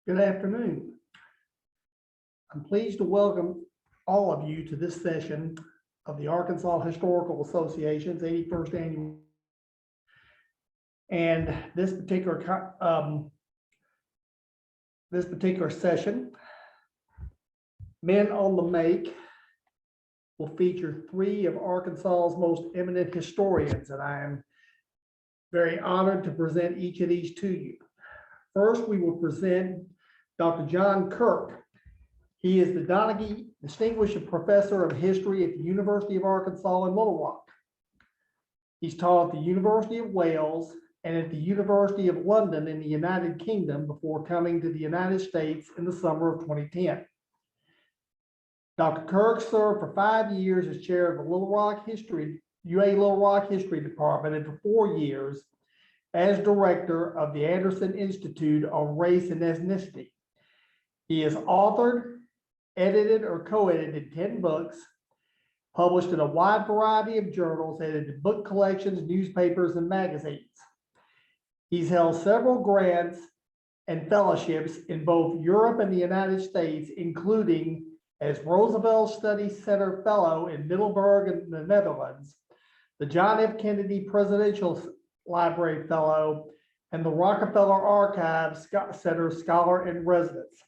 Good afternoon. I'm pleased to welcome all of you to this session of the Arkansas Historical Association's 81st annual. And this particular session, Men on the Make, will feature three of Arkansas's most eminent historians, and I am very honored to present each of these to you. First, we will present Dr. John Kirk. He is the Donegan Distinguished Professor of History at the University of Arkansas in Little Rock. He's taught at the University of Wales and at the University of London in the United Kingdom before coming to the United States in the summer of 2010. Dr. Kirk served for 5 years as chair of the UA Little Rock History Department, and for 4 years as director of the Anderson Institute on Race and Ethnicity. He has authored, edited, or co-edited 10 books, published in a wide variety of journals, edited book collections, newspapers, and magazines. He's held several grants and fellowships in both Europe and the United States, including as Roosevelt Studies Center Fellow in Middelburg in the Netherlands, the John F. Kennedy Presidential Library Fellow, and the Rockefeller Archives Center Scholar in Residence.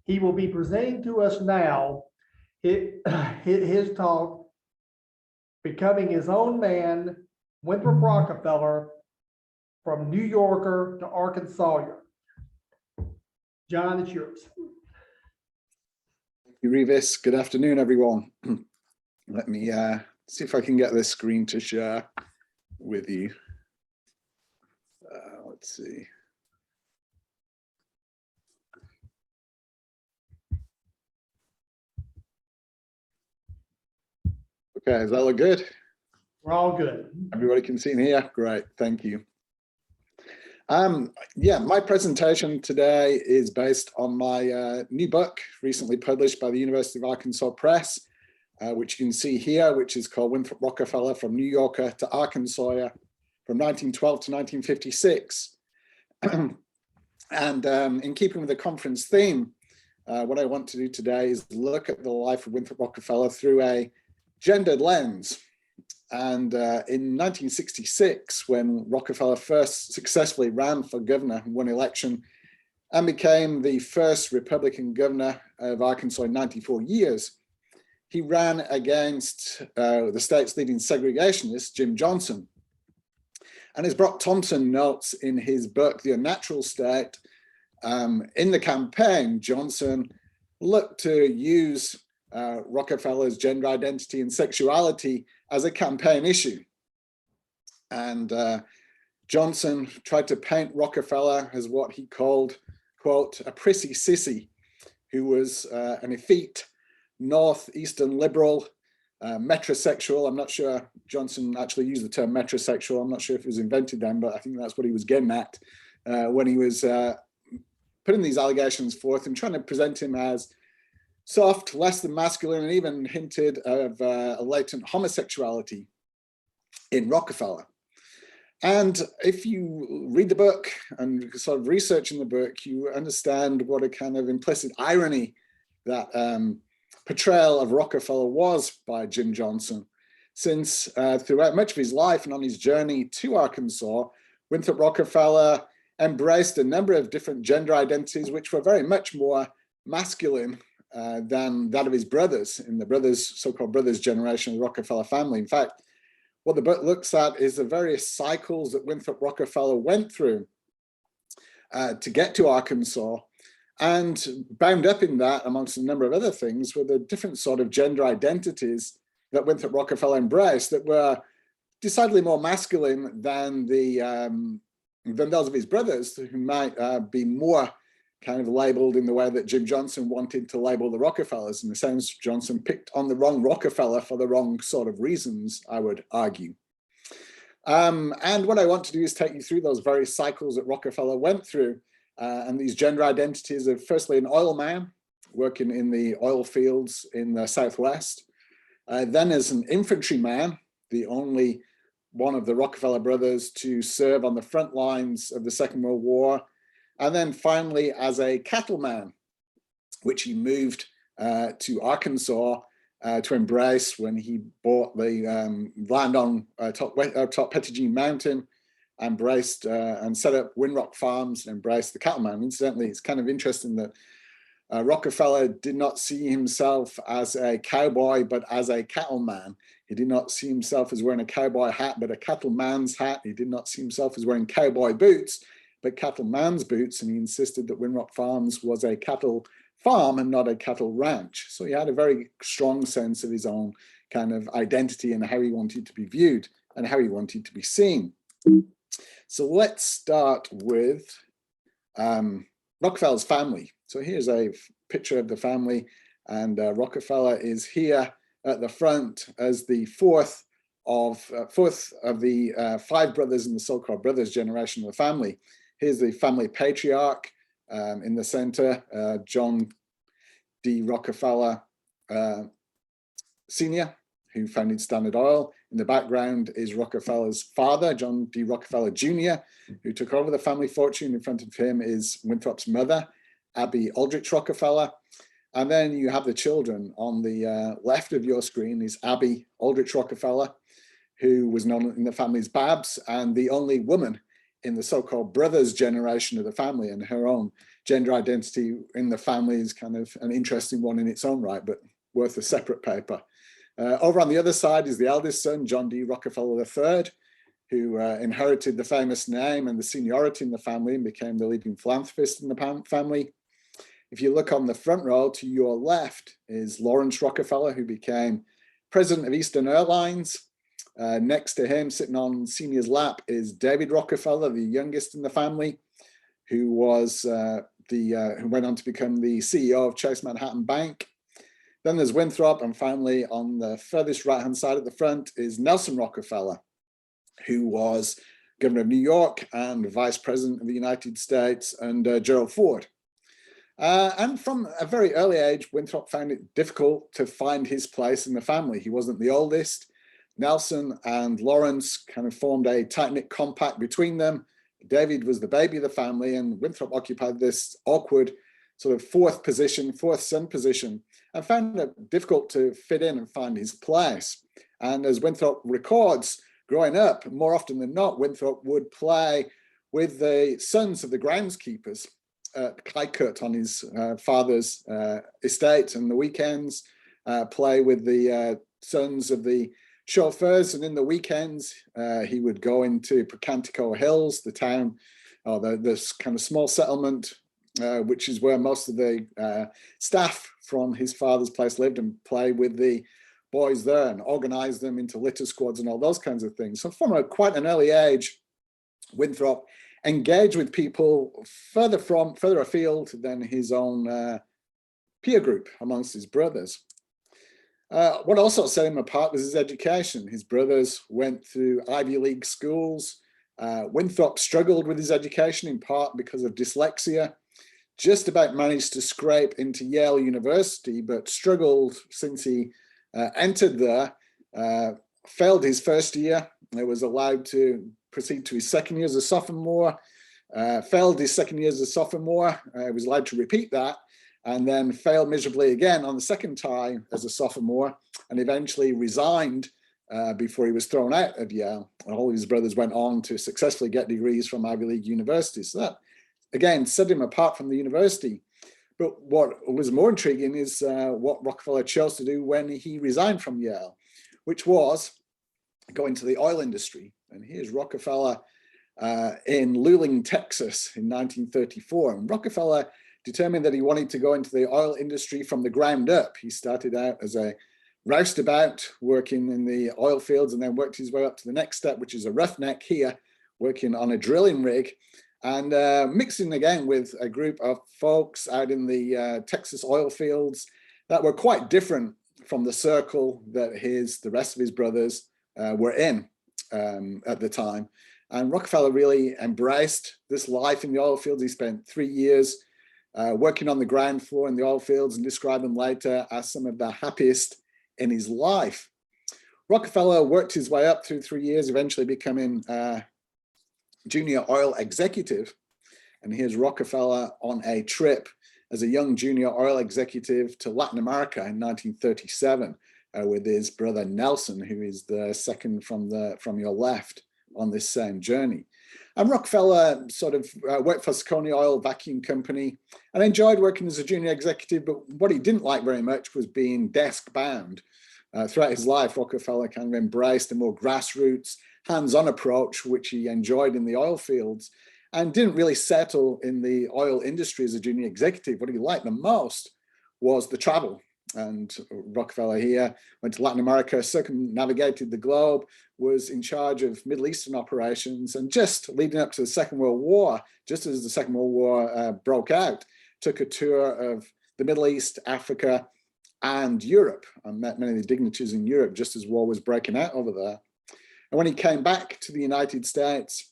He will be presenting to us now his talk, Becoming His Own Man, Winthrop Rockefeller, from New Yorker to Arkansawyer. John, it's yours. Thank you, Revis. Good afternoon, everyone. Let me see if I can get this screen to share with you. Let's see. Okay, does that look good? We're all good. Everybody can see in here? Great, thank you. Yeah, my presentation today is based on my new book, recently published by the University of Arkansas Press, which you can see here, which is called Winthrop Rockefeller, From New Yorker to Arkansawyer, from 1912 to 1956. And in keeping with the conference theme, what I want to do today is look at the life of Winthrop Rockefeller through a gendered lens. And in 1966, when Rockefeller first successfully ran for governor and won election and became the first Republican governor of Arkansas in 94 years, he ran against the state's leading segregationist, Jim Johnson. And as Brock Thompson notes in his book, The Unnatural State, in the campaign, Johnson looked to use Rockefeller's gender identity and sexuality as a campaign issue. And Johnson tried to paint Rockefeller as what he called, quote, a prissy sissy, who was an effete northeastern liberal, metrosexual. I'm not sure Johnson actually used the term metrosexual. I'm not sure if it was invented then, but I think that's what he was getting at when he was putting these allegations forth and trying to present him as soft, less than masculine, and even hinted of a latent homosexuality in Rockefeller. And if you read the book and sort of research in the book, you understand what a kind of implicit irony that portrayal of Rockefeller was by Jim Johnson, since throughout much of his life and on his journey to Arkansas, Winthrop Rockefeller embraced a number of different gender identities, which were very much more masculine than that of his brothers in the so-called brothers generation of the Rockefeller family. In fact, what the book looks at is the various cycles that Winthrop Rockefeller went through to get to Arkansas, and bound up in that, amongst a number of other things, were the different sort of gender identities that Winthrop Rockefeller embraced that were decidedly more masculine than the than those of his brothers, who might be more kind of labeled in the way that Jim Johnson wanted to label the Rockefellers. In the sense, Johnson picked on the wrong Rockefeller for the wrong sort of reasons, I would argue. And what I want to do is take you through those various cycles that Rockefeller went through, and these gender identities of, firstly, an oil man working in the oil fields in the Southwest, then as an infantryman, the only one of the Rockefeller brothers to serve on the front lines of the Second World War, and then finally as a cattleman, which he moved to Arkansas to embrace when he bought the land on top Pettigene Mountain, embraced and set up Winthrop farms and embraced the cattleman. Incidentally, it's kind of interesting that Rockefeller did not see himself as a cowboy, but as a cattleman. He did not see himself as wearing a cowboy hat, but a cattleman's hat. He did not see himself as wearing cowboy boots, but cattleman's boots. And he insisted that Winthrop Farms was a cattle farm and not a cattle ranch. So he had a very strong sense of his own kind of identity and how he wanted to be viewed and how he wanted to be seen. So let's start with Rockefeller's family. So here's a picture of the family, and Rockefeller is here at the front as the fourth of the five brothers in the so-called brothers generation of the family. Here's the family patriarch in the center, John D. Rockefeller Sr., who founded Standard Oil. In the background is Rockefeller's father, John D. Rockefeller Jr., who took over the family fortune. In front of him is Winthrop's mother, Abby Aldrich Rockefeller. And then you have the children. On the left of your screen is Abby Aldrich Rockefeller, who was known in the family as Babs, and the only woman in the so-called brothers generation of the family, and her own gender identity in the family is kind of an interesting one in its own right, but worth a separate paper. Over on the other side is the eldest son, John D. Rockefeller III, who inherited the famous name and the seniority in the family and became the leading philanthropist in the family. If you look on the front row to your left is Lawrence Rockefeller, who became president of Eastern Airlines. Next to him, sitting on Senior's lap, is David Rockefeller, the youngest in the family, who was who went on to become the CEO of Chase Manhattan Bank. Then there's Winthrop, and finally on the furthest right-hand side at the front is Nelson Rockefeller, who was governor of New York and vice president of the United States under Gerald Ford. And from a very early age, Winthrop found it difficult to find his place in the family. He wasn't the oldest. Nelson and Lawrence kind of formed a tight-knit compact between them. David was the baby of the family, and Winthrop occupied this awkward sort of fourth son position, and found it difficult to fit in and find his place. And as Winthrop records, growing up, more often than not, Winthrop would play with the sons of the groundskeepers at Clycut on his father's estate on the weekends, play with the sons of the chauffeurs, and in the weekends he would go into Pocantico Hills, the town, or this kind of small settlement, which is where most of the staff from his father's place lived, and play with the boys there and organize them into litter squads and all those kinds of things. So from quite an early age, Winthrop engaged with people further afield than his own peer group amongst his brothers. What also set him apart was his education. His brothers went through Ivy League schools. Winthrop struggled with his education in part because of dyslexia. Just about managed to scrape into Yale University, but struggled since he entered there. Failed his first year. He was allowed to proceed to his second year as a sophomore. Failed his second year as a sophomore. He was allowed to repeat that, and then failed miserably again on the second time as a sophomore, and eventually resigned before he was thrown out of Yale. And all his brothers went on to successfully get degrees from Ivy League universities. So that, again, set him apart from the university. But what was more intriguing is what Rockefeller chose to do when he resigned from Yale, which was go into the oil industry. And here's Rockefeller in Luling, Texas in 1934. And Rockefeller determined that he wanted to go into the oil industry from the ground up. He started out as a roustabout working in the oil fields, and then worked his way up to the next step, which is a roughneck here, working on a drilling rig and mixing again with a group of folks out in the Texas oil fields that were quite different from the circle that the rest of his brothers were in at the time. And Rockefeller really embraced this life in the oil fields. He spent 3 years working on the ground floor in the oil fields and described them later as some of the happiest in his life. Rockefeller worked his way up through 3 years, eventually becoming junior oil executive. And here's Rockefeller on a trip as a young junior oil executive to Latin America in 1937 with his brother Nelson, who is the second from your left on this same journey. And Rockefeller sort of worked for Scone Oil Vacuum Company and enjoyed working as a junior executive, but what he didn't like very much was being desk bound. Throughout his life, Rockefeller kind of embraced a more grassroots, hands-on approach, which he enjoyed in the oil fields, and didn't really settle in the oil industry as a junior executive. What he liked the most was the travel. And Rockefeller here went to Latin America, circumnavigated the globe, was in charge of Middle Eastern operations, and just leading up to the Second World War, just as the Second World War broke out, took a tour of the Middle East, Africa, and Europe, and met many of the dignitaries in Europe just as war was breaking out over there. And when he came back to the United States,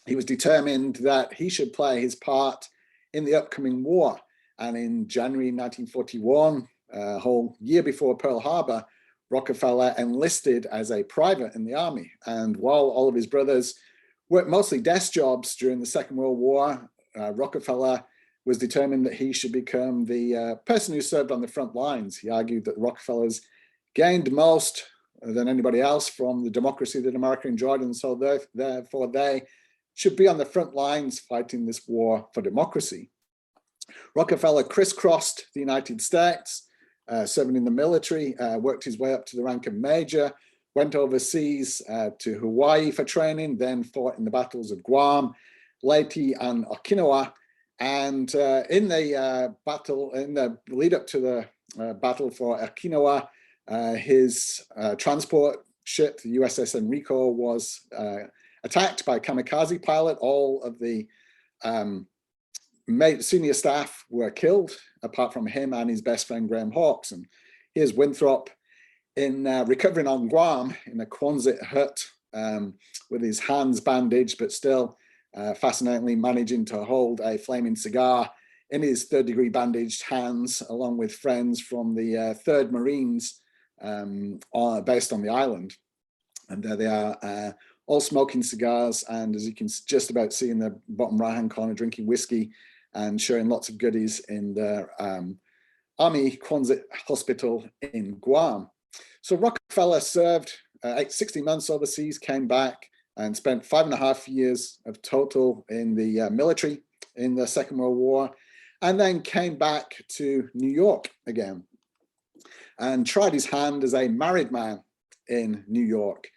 he was determined that he should play his part in the upcoming war. And in January 1941, a whole year before Pearl Harbor, Rockefeller enlisted as a private in the army. And while all of his brothers worked mostly desk jobs during the Second World War, Rockefeller was determined that he should become the person who served on the front lines. He argued that Rockefellers gained most than anybody else from the democracy that America enjoyed, and so therefore they should be on the front lines fighting this war for democracy. Rockefeller crisscrossed the United States, serving in the military, worked his way up to the rank of major, went overseas to Hawaii for training, then fought in the battles of Guam, Leyte, and Okinawa. And in the lead up to the battle for Okinawa, his transport ship, the USS Enrico, was attacked by a kamikaze pilot. All of the senior staff were killed, apart from him and his best friend, Graham Hawkes. And here's Winthrop in recovering on Guam in a Quonset hut with his hands bandaged, but still fascinatingly managing to hold a flaming cigar in his third-degree bandaged hands, along with friends from the 3rd Marines based on the island. And there they are, all smoking cigars, and as you can just about see in the bottom right-hand corner, drinking whiskey and sharing lots of goodies in the Army Quonset Hospital in Guam. So Rockefeller served 16 months overseas, came back, and spent 5.5 years of total in the military in the Second World War, and then came back to New York again and tried his hand as a married man in New York.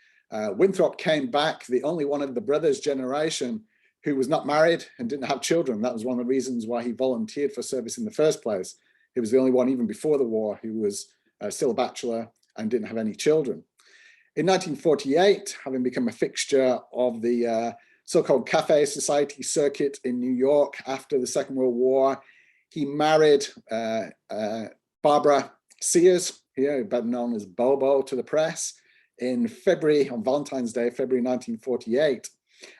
Winthrop came back, the only one of the brothers' generation who was not married and didn't have children. That was one of the reasons why he volunteered for service in the first place. He was the only one, even before the war, who was still a bachelor and didn't have any children. In 1948, having become a fixture of the so-called Cafe Society circuit in New York after the Second World War, he married Barbara Sears, here, better known as Bobo to the press, in February, on Valentine's Day, February 1948,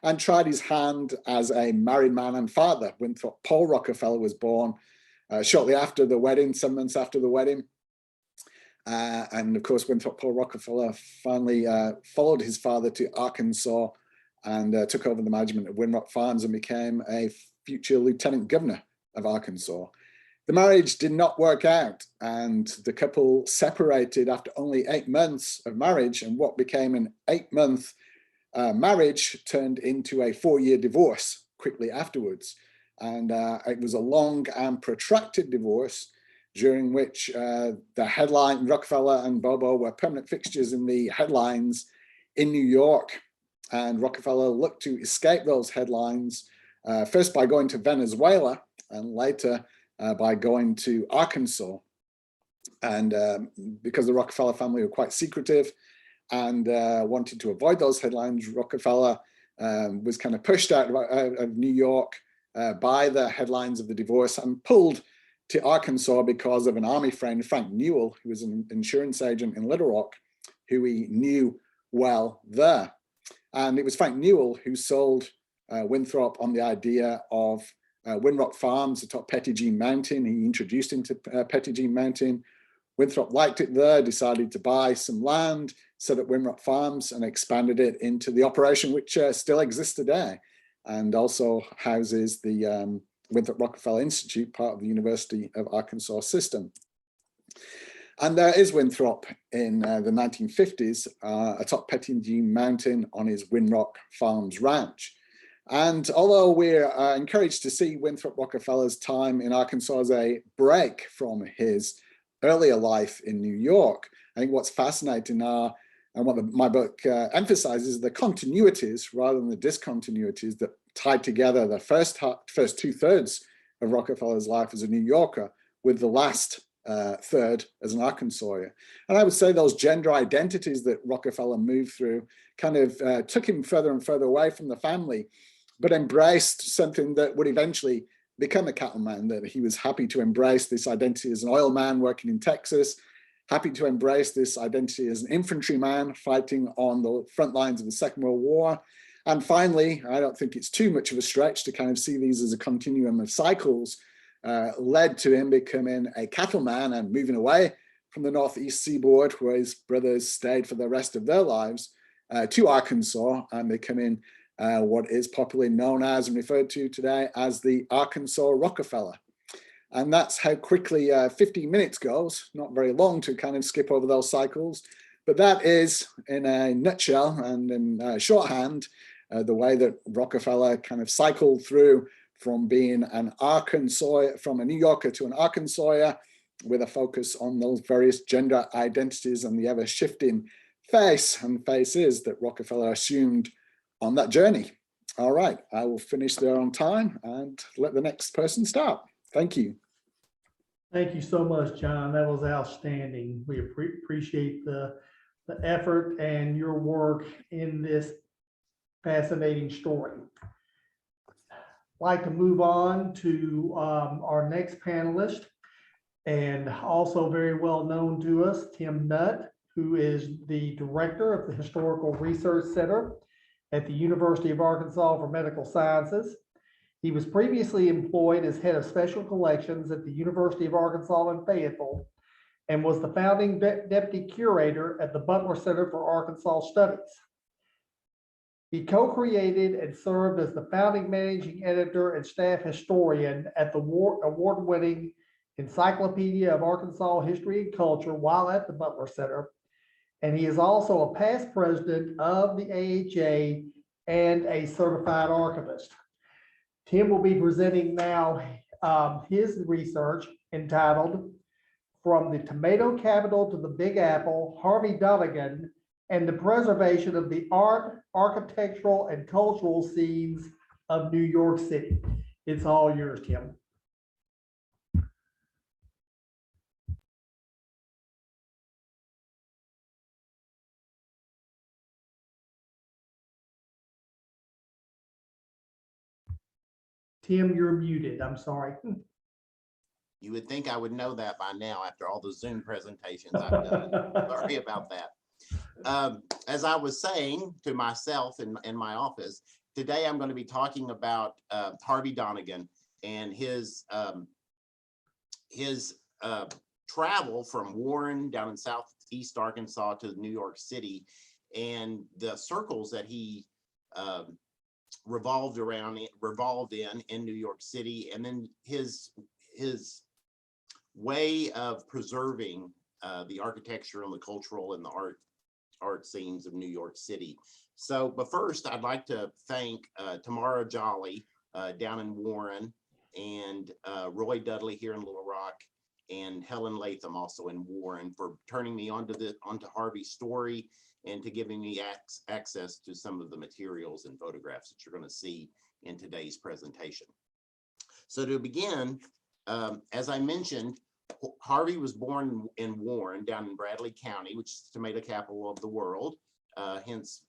and tried his hand as a married man and father. Winthrop Paul Rockefeller was born shortly after the wedding, 7 months after the wedding. And of course, Winthrop Paul Rockefeller finally followed his father to Arkansas and took over the management of Winthrop Farms and became a future lieutenant governor of Arkansas. The marriage did not work out, and the couple separated after only 8 months of marriage, and what became an 8-month marriage turned into a 4-year divorce quickly afterwards. And it was a long and protracted divorce, during which the headline, Rockefeller and Bobo were permanent fixtures in the headlines in New York. And Rockefeller looked to escape those headlines, first by going to Venezuela and later by going to Arkansas. And because the Rockefeller family were quite secretive and wanted to avoid those headlines, Rockefeller was kind of pushed out of New York by the headlines of the divorce and pulled to Arkansas because of an Army friend, Frank Newell, who was an insurance agent in Little Rock, who he knew well there. And it was Frank Newell who sold Winthrop on the idea of Winrock Farms atop Pettigene Mountain. He introduced him to Pettigene Mountain. Winthrop liked it there, decided to buy some land, set up Winrock Farms and expanded it into the operation which still exists today and also houses the Winthrop Rockefeller Institute, part of the University of Arkansas system. And there is Winthrop in the 1950s atop Pettigene Mountain on his Winrock Farms ranch. And although we're encouraged to see Winthrop Rockefeller's time in Arkansas as a break from his earlier life in New York, I think what's fascinating are, and what my book emphasizes, the continuities rather than the discontinuities that tied together the first 2/3 of Rockefeller's life as a New Yorker with the last third as an Arkansawyer. And I would say those gender identities that Rockefeller moved through kind of took him further and further away from the family, but embraced something that would eventually become a cattleman, that he was happy to embrace this identity as an oil man working in Texas, happy to embrace this identity as an infantryman fighting on the front lines of the Second World War. And finally, I don't think it's too much of a stretch to kind of see these as a continuum of cycles, led to him becoming a cattleman and moving away from the Northeast seaboard, where his brothers stayed for the rest of their lives, to Arkansas and becoming what is popularly known as and referred to today as the Arkansas Rockefeller. And that's how quickly 15 minutes goes, not very long to kind of skip over those cycles. But that is, in a nutshell and in shorthand, the way that Rockefeller kind of cycled through from being an Arkansawyer, from a New Yorker to an Arkansawyer, with a focus on those various gender identities and the ever shifting face and faces that Rockefeller assumed on that journey. All right, I will finish there on time and let the next person start. Thank you. Thank you so much, John. That was outstanding. We appreciate the effort and your work in this fascinating story. I'd like to move on to our next panelist, and also very well known to us, Tim Nutt, who is the director of the Historical Research Center at the University of Arkansas for Medical Sciences. He was previously employed as head of special collections at the University of Arkansas in Fayetteville and was the founding deputy curator at the Butler Center for Arkansas Studies. He co-created and served as the founding managing editor and staff historian at the award-winning Encyclopedia of Arkansas History and Culture while at the Butler Center. And he is also a past president of the AHA and a certified archivist. Tim will be presenting now his research entitled From the Tomato Capital to the Big Apple, Harvey Donegan and the Preservation of the Art, Architectural, and Cultural Scenes of New York City. It's all yours, Tim. Tim, you're muted. I'm sorry. You would think I would know that by now after all the Zoom presentations I've done. Sorry about that. As I was saying to myself in my office, today I'm going to be talking about Harvey Donegan and his travel from Warren down in southeast Arkansas to New York City, and the circles that he revolved in New York City, and then his way of preserving the architecture and the cultural and the art scenes of New York City. So, but first I'd like to thank Tamara Jolly down in Warren, and Roy Dudley here in Little Rock, and Helen Latham also in Warren, for turning me onto Harvey's story and to giving me access to some of the materials and photographs that you're going to see in today's presentation. So to begin, as I mentioned, Harvey was born in Warren down in Bradley County, which is the tomato capital of the world, hence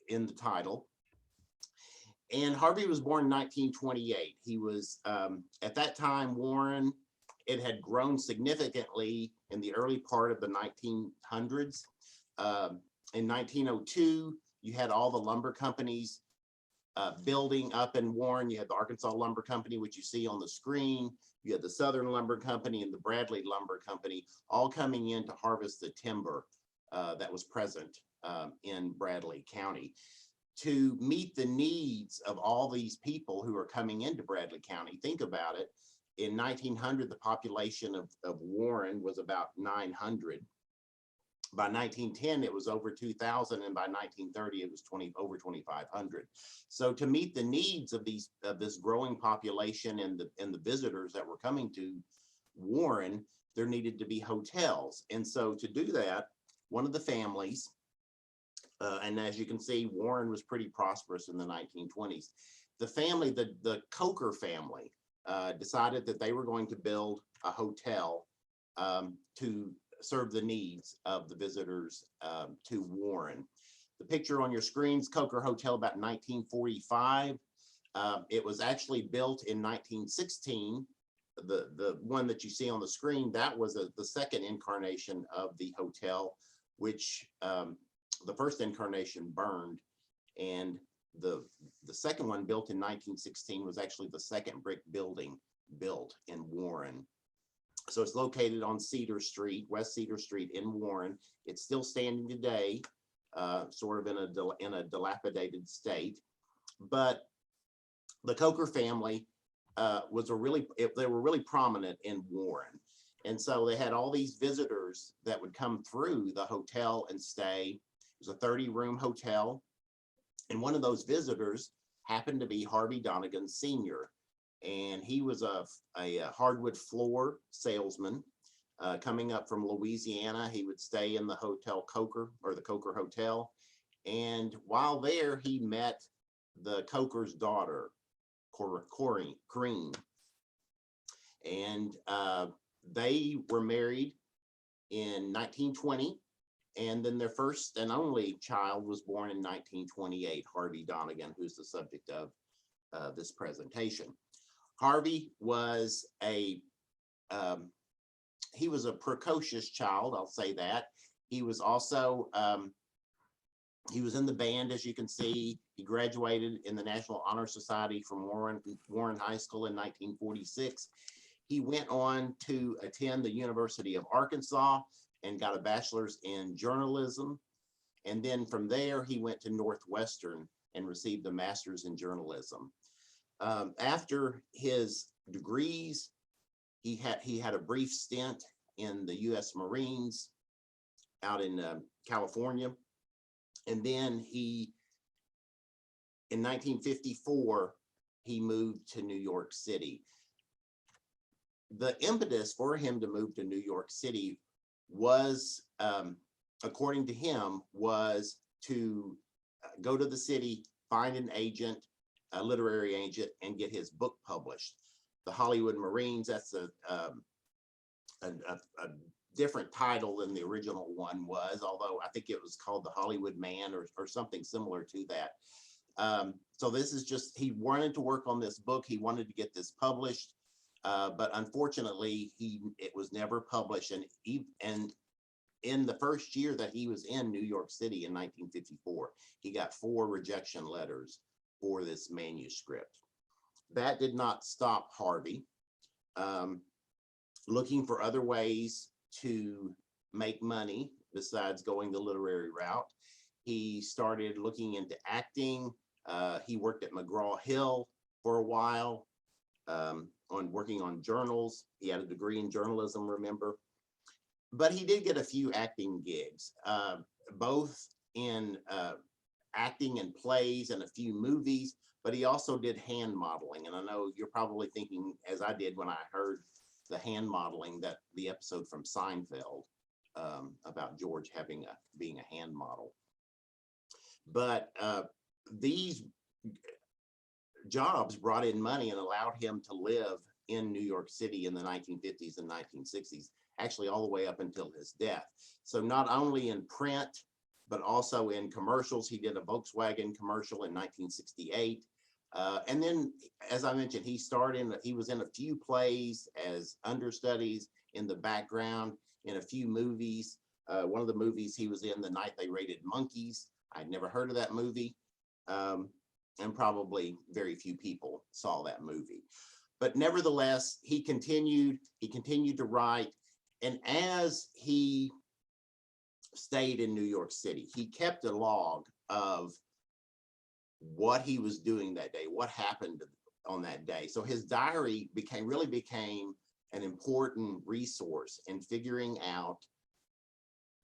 in the title. And Harvey was born in 1928. He was, at that time, Warren, it had grown significantly in the early part of the 1900s. In 1902, you had all the lumber companies building up in Warren. You had the Arkansas Lumber Company, which you see on the screen. You had the Southern Lumber Company and the Bradley Lumber Company, all coming in to harvest the timber that was present in Bradley County. To meet the needs of all these people who are coming into Bradley County, think about it. In 1900, the population of Warren was about 900. By 1910, it was over 2,000, and by 1930, it was over 2,500. So to meet the needs of this growing population and the visitors that were coming to Warren, there needed to be hotels. And so to do that, one of the families, and as you can see, Warren was pretty prosperous in the 1920s. The family, the Coker family, decided that they were going to build a hotel to serve the needs of the visitors to Warren. The picture on your screens, Coker Hotel, about 1945. It was actually built in 1916. The one that you see on the screen, that was the second incarnation of the hotel, which the first incarnation burned, and the second one, built in 1916, was actually the second brick building built in Warren. So it's located on Cedar Street, West Cedar Street in Warren. It's still standing today, sort of in a dilapidated state. But the Coker family they were really prominent in Warren. And so they had all these visitors that would come through the hotel and stay. It was a 30-room hotel. And one of those visitors happened to be Harvey Donegan Sr. And he was a hardwood floor salesman coming up from Louisiana. He would stay in the Hotel Coker, or the Coker Hotel. And while there, he met the Coker's daughter, Corrine. And they were married in 1920. And then their first and only child was born in 1928, Harvey Donegan, who's the subject of this presentation. Harvey was he was a precocious child, I'll say that. He was also, he was in the band, as you can see. He graduated in the National Honor Society from Warren High School in 1946. He went on to attend the University of Arkansas and got a bachelor's in journalism. And then from there, he went to Northwestern and received a master's in journalism. After his degrees, he had a brief stint in the U.S. Marines out in California. And then in 1954, he moved to New York City. The impetus for him to move to New York City was, according to him, was to go to the city, find an agent, a literary agent, and get his book published. The Hollywood Marines, that's a different title than the original one was, although I think it was called the Hollywood Man or something similar to that. So this is just, he wanted to work on this book. He wanted to get this published, but unfortunately, it was never published. And in the first year that he was in New York City in 1954, he got 4 rejection letters for this manuscript. That did not stop Harvey looking for other ways to make money besides going the literary route. He started looking into acting. He worked at McGraw-Hill for a while, working on journals. He had a degree in journalism, remember? But he did get a few acting gigs, both in acting in plays and a few movies, but he also did hand modeling. And I know you're probably thinking, as I did when I heard the hand modeling, that the episode from Seinfeld about George being a hand model. But these jobs brought in money and allowed him to live in New York City in the 1950s and 1960s, actually all the way up until his death. So not only in print, but also in commercials. He did a Volkswagen commercial in 1968. And then, as I mentioned, he was in a few plays as understudies in the background, in a few movies. One of the movies he was in, The Night They Raided Monkeys. I'd never heard of that movie. And probably very few people saw that movie. But nevertheless, he continued to write. And as he stayed in New York City, he kept a log of what he was doing that day, what happened on that day. So his diary really became an important resource in figuring out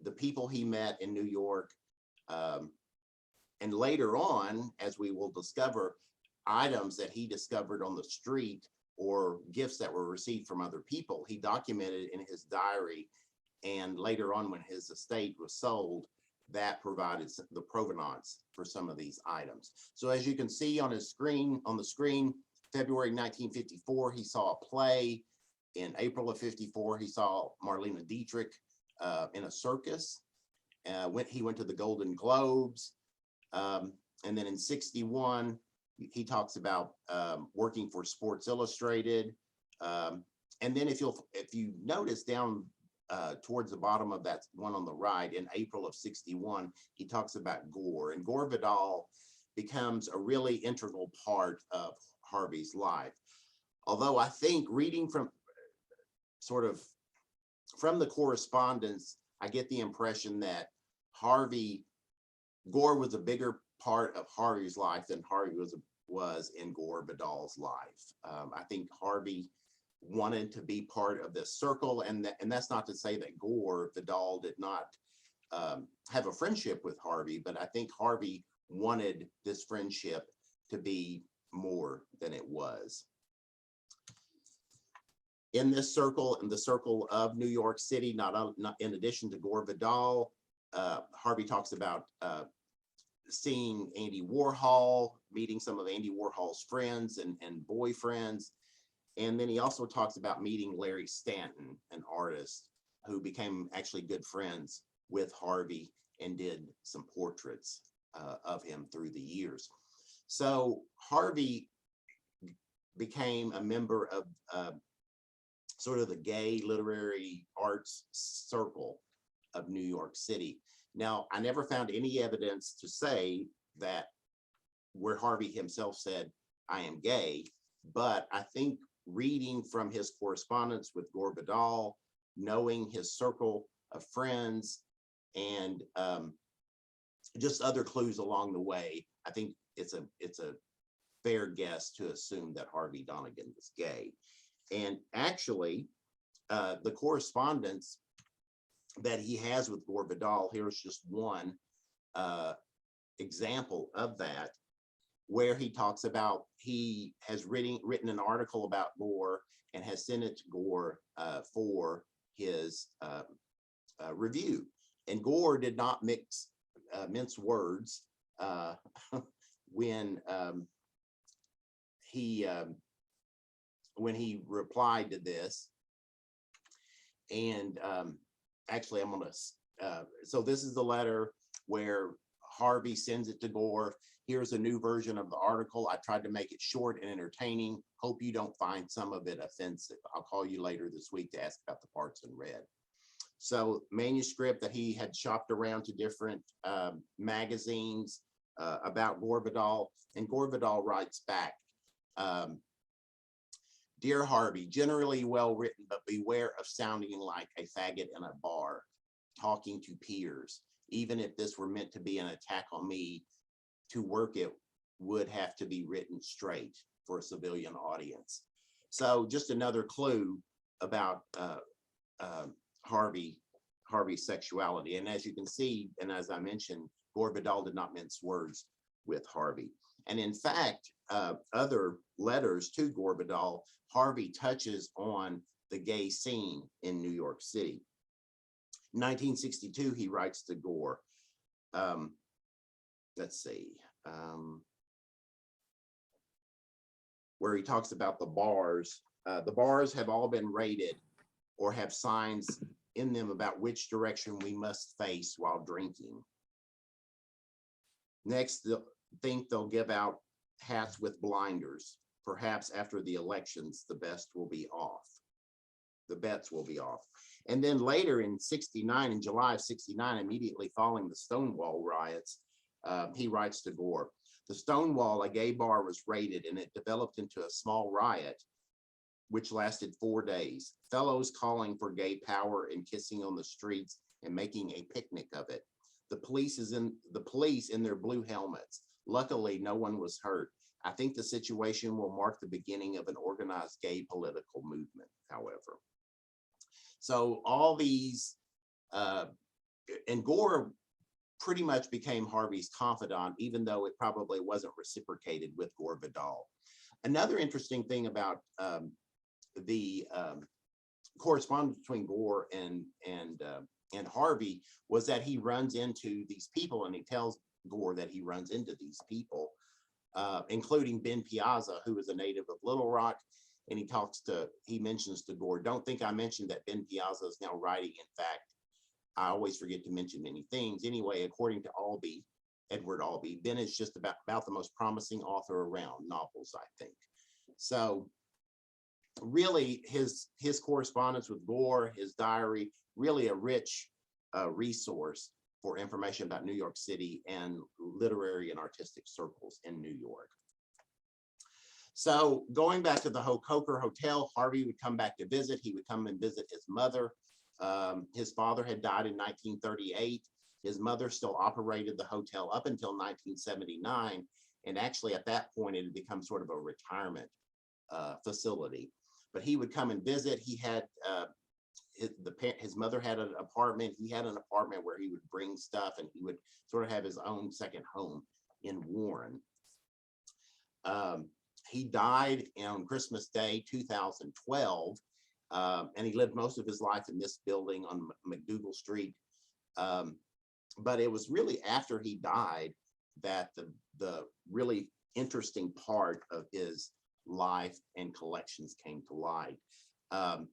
the people he met in New York. And later on, as we will discover, items that he discovered on the street or gifts that were received from other people, he documented in his diary. And later on, when his estate was sold, that provided the provenance for some of these items. So as you can see on the screen, February 1954, he saw a play. In April of 54, he saw Marlene Dietrich in a circus. He went to the Golden Globes. And then in 61, he talks about working for Sports Illustrated. And then if you notice down towards the bottom of that one on the right, in April of 61, he talks about Gore, and Gore Vidal becomes a really integral part of Harvey's life. Although I think reading from the correspondence, I get the impression that Gore was a bigger part of Harvey's life than Harvey was in Gore Vidal's life. I think Harvey wanted to be part of this circle, and that's not to say that Gore Vidal did not have a friendship with Harvey, but I think Harvey wanted this friendship to be more than it was. In this circle, in the circle of New York City, not in addition to Gore Vidal, Harvey talks about seeing Andy Warhol, meeting some of Andy Warhol's friends and boyfriends. And then he also talks about meeting Larry Stanton, an artist who became actually good friends with Harvey and did some portraits of him through the years. So Harvey became a member of sort of the gay literary arts circle of New York City. Now, I never found any evidence to say that where Harvey himself said, "I am gay," but I think reading from his correspondence with Gore Vidal, knowing his circle of friends, and just other clues along the way, I think it's a fair guess to assume that Harvey Donegan was gay. And actually, the correspondence that he has with Gore Vidal, here's just one example of that, where he talks about he has written an article about Gore and has sent it to Gore for his review. And Gore did not mince words when he replied to this. And actually, I'm gonna, so this is the letter where Harvey sends it to Gore. Here's a new version of the article. I tried to make it short and entertaining. Hope you don't find some of it offensive. I'll call you later this week to ask about the parts in red. So manuscript that he had shopped around to different magazines about Gore Vidal, and Gore Vidal writes back, "Dear Harvey, generally well written, but beware of sounding like a faggot in a bar, talking to peers. Even if this were meant to be an attack on me, to work it would have to be written straight for a civilian audience." So just another clue about Harvey's sexuality. And as you can see, and as I mentioned, Gore Vidal did not mince words with Harvey. And in fact, other letters to Gore Vidal, Harvey touches on the gay scene in New York City. 1962, he writes to Gore. Let's see, where he talks about the bars. The bars have all been raided or have signs in them about which direction we must face while drinking. Next, they'll give out hats with blinders. Perhaps after the elections, the best will be off. The bets will be off. And then later in 69, in July of 69, immediately following the Stonewall riots, he writes to Gore, the Stonewall, a gay bar, was raided and it developed into a small riot which lasted 4 days. Fellows calling for gay power and kissing on the streets and making a picnic of it. The police in their blue helmets. Luckily, no one was hurt. I think the situation will mark the beginning of an organized gay political movement, however. So all these, and Gore pretty much became Harvey's confidant, even though it probably wasn't reciprocated with Gore Vidal. Another interesting thing about the correspondence between Gore and Harvey was that he runs into these people, and he tells Gore that he runs into these people, including Ben Piazza, who is a native of Little Rock. And he mentions to Gore, don't think I mentioned that Ben Piazza is now writing. In fact, I always forget to mention many things. Anyway, according to Edward Albee, Ben is just about the most promising author around novels, I think. So really his correspondence with Gore, his diary, really a rich resource for information about New York City and literary and artistic circles in New York. So going back to the Coker Hotel, Harvey would come back to visit. He would come and visit his mother. His father had died in 1938. His mother still operated the hotel up until 1979. And actually at that point, it had become sort of a retirement facility. But he would come and visit. He had, his mother had an apartment. He had an apartment where he would bring stuff, and he would sort of have his own second home in Warren. He died on Christmas Day, 2012, and he lived most of his life in this building on McDougal Street. But it was really after he died that the really interesting part of his life and collections came to light. There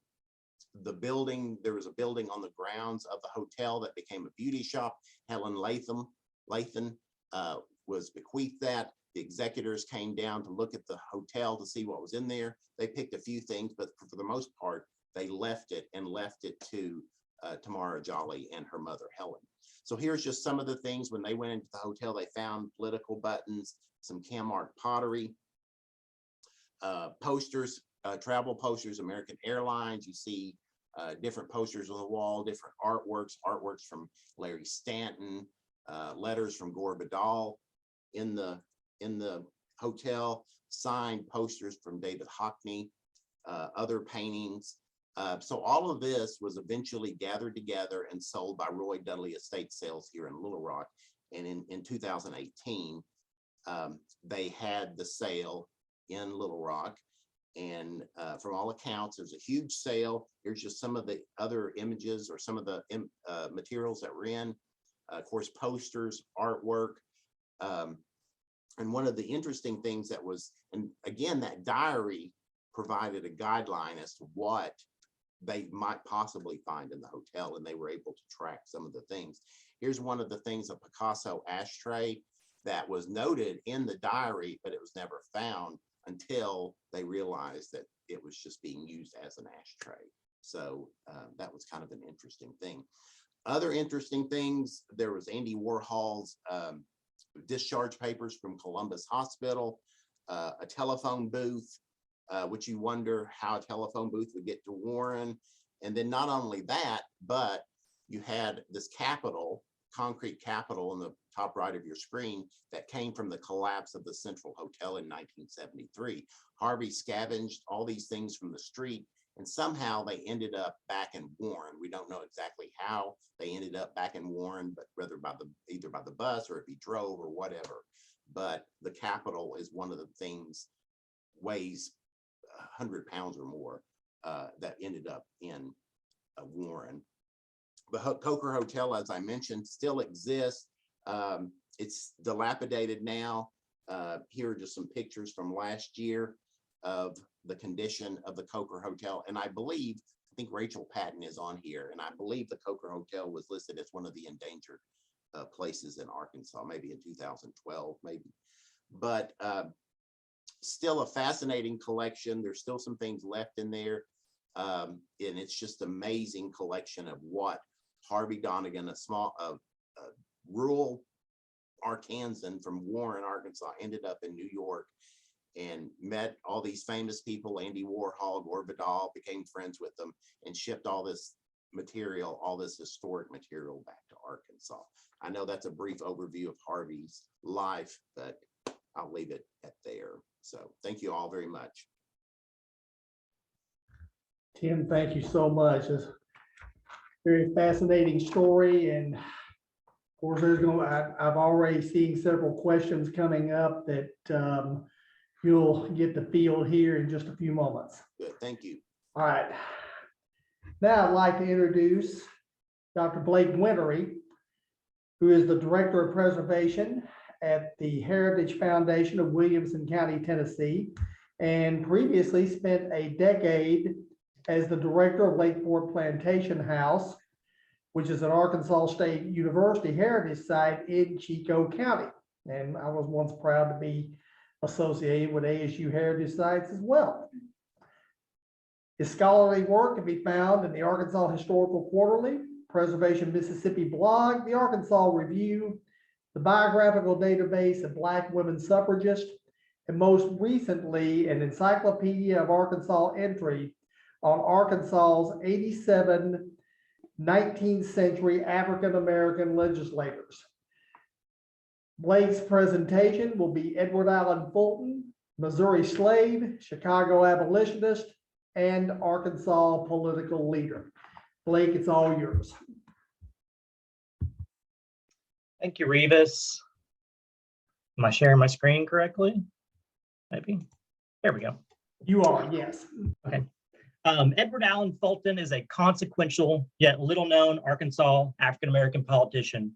was a building on the grounds of the hotel that became a beauty shop. Helen Lathan was bequeathed that. The executors came down to look at the hotel to see what was in there. They picked a few things, but for the most part, they left it to Tamara Jolly and her mother, Helen. So here's just some of the things. When they went into the hotel, they found political buttons, some Kmart pottery, posters, travel posters, American Airlines. You see different posters on the wall, different artworks from Larry Stanton, letters from Gore Vidal in the hotel, signed posters from David Hockney, other paintings. So all of this was eventually gathered together and sold by Roy Dudley Estate Sales here in Little Rock. And in 2018, they had the sale in Little Rock. And from all accounts, there's a huge sale. Here's just some of the other images or some of the materials that were in, of course, posters, artwork. And one of the interesting things that was, and again, that diary provided a guideline as to what they might possibly find in the hotel, and they were able to track some of the things. Here's one of the things, a Picasso ashtray that was noted in the diary, but it was never found until they realized that it was just being used as an ashtray. So that was kind of an interesting thing. Other interesting things, there was Andy Warhol's discharge papers from Columbus Hospital, a telephone booth, which you wonder how a telephone booth would get to Warren. And then not only that, but you had this concrete capitol in the top right of your screen that came from the collapse of the Central Hotel in 1973. Harvey scavenged all these things from the street, and somehow they ended up back in Warren. We don't know exactly how they ended up back in Warren, but either by the bus or if he drove or whatever. But the Capitol is one of the things, weighs 100 pounds or more, that ended up in Warren. The Coker Hotel, as I mentioned, still exists. It's dilapidated now. Here are just some pictures from last year of the condition of the Coker Hotel. And I think Rachel Patton is on here, and I believe the Coker Hotel was listed as one of the endangered places in Arkansas, maybe in 2012, maybe. But still a fascinating collection. There's still some things left in there. And it's just amazing collection of what Harvey Donegan, a rural Arkansan from Warren, Arkansas, ended up in New York and met all these famous people, Andy Warhol, Gore Vidal, became friends with them and shipped all this material, all this historic material back to Arkansas. I know that's a brief overview of Harvey's life, but I'll leave it at there. So thank you all very much. Tim, thank you so much. It's a very fascinating story, and of course, I've already seen several questions coming up that you'll get to field here in just a few moments. Good, thank you. All right. Now I'd like to introduce Dr. Blake Wintory, who is the Director of Preservation at the Heritage Foundation of Williamson County, Tennessee, and previously spent a decade as the Director of Lake Fork Plantation House, which is an Arkansas State University heritage site in Chico County. And I was once proud to be associated with ASU heritage sites as well. His scholarly work can be found in the Arkansas Historical Quarterly, Preservation Mississippi blog, the Arkansas Review, the biographical database of Black women suffragists, and most recently, an Encyclopedia of Arkansas entry on Arkansas's 87 19th century African-American legislators. Blake's presentation will be Edward Allen Fulton, Missouri slave, Chicago abolitionist, and Arkansas political leader. Blake, it's all yours. Thank you, Revis. Am I sharing my screen correctly? Maybe. There we go. You are, yes. Okay. Edward Allen Fulton is a consequential yet little known Arkansas African-American politician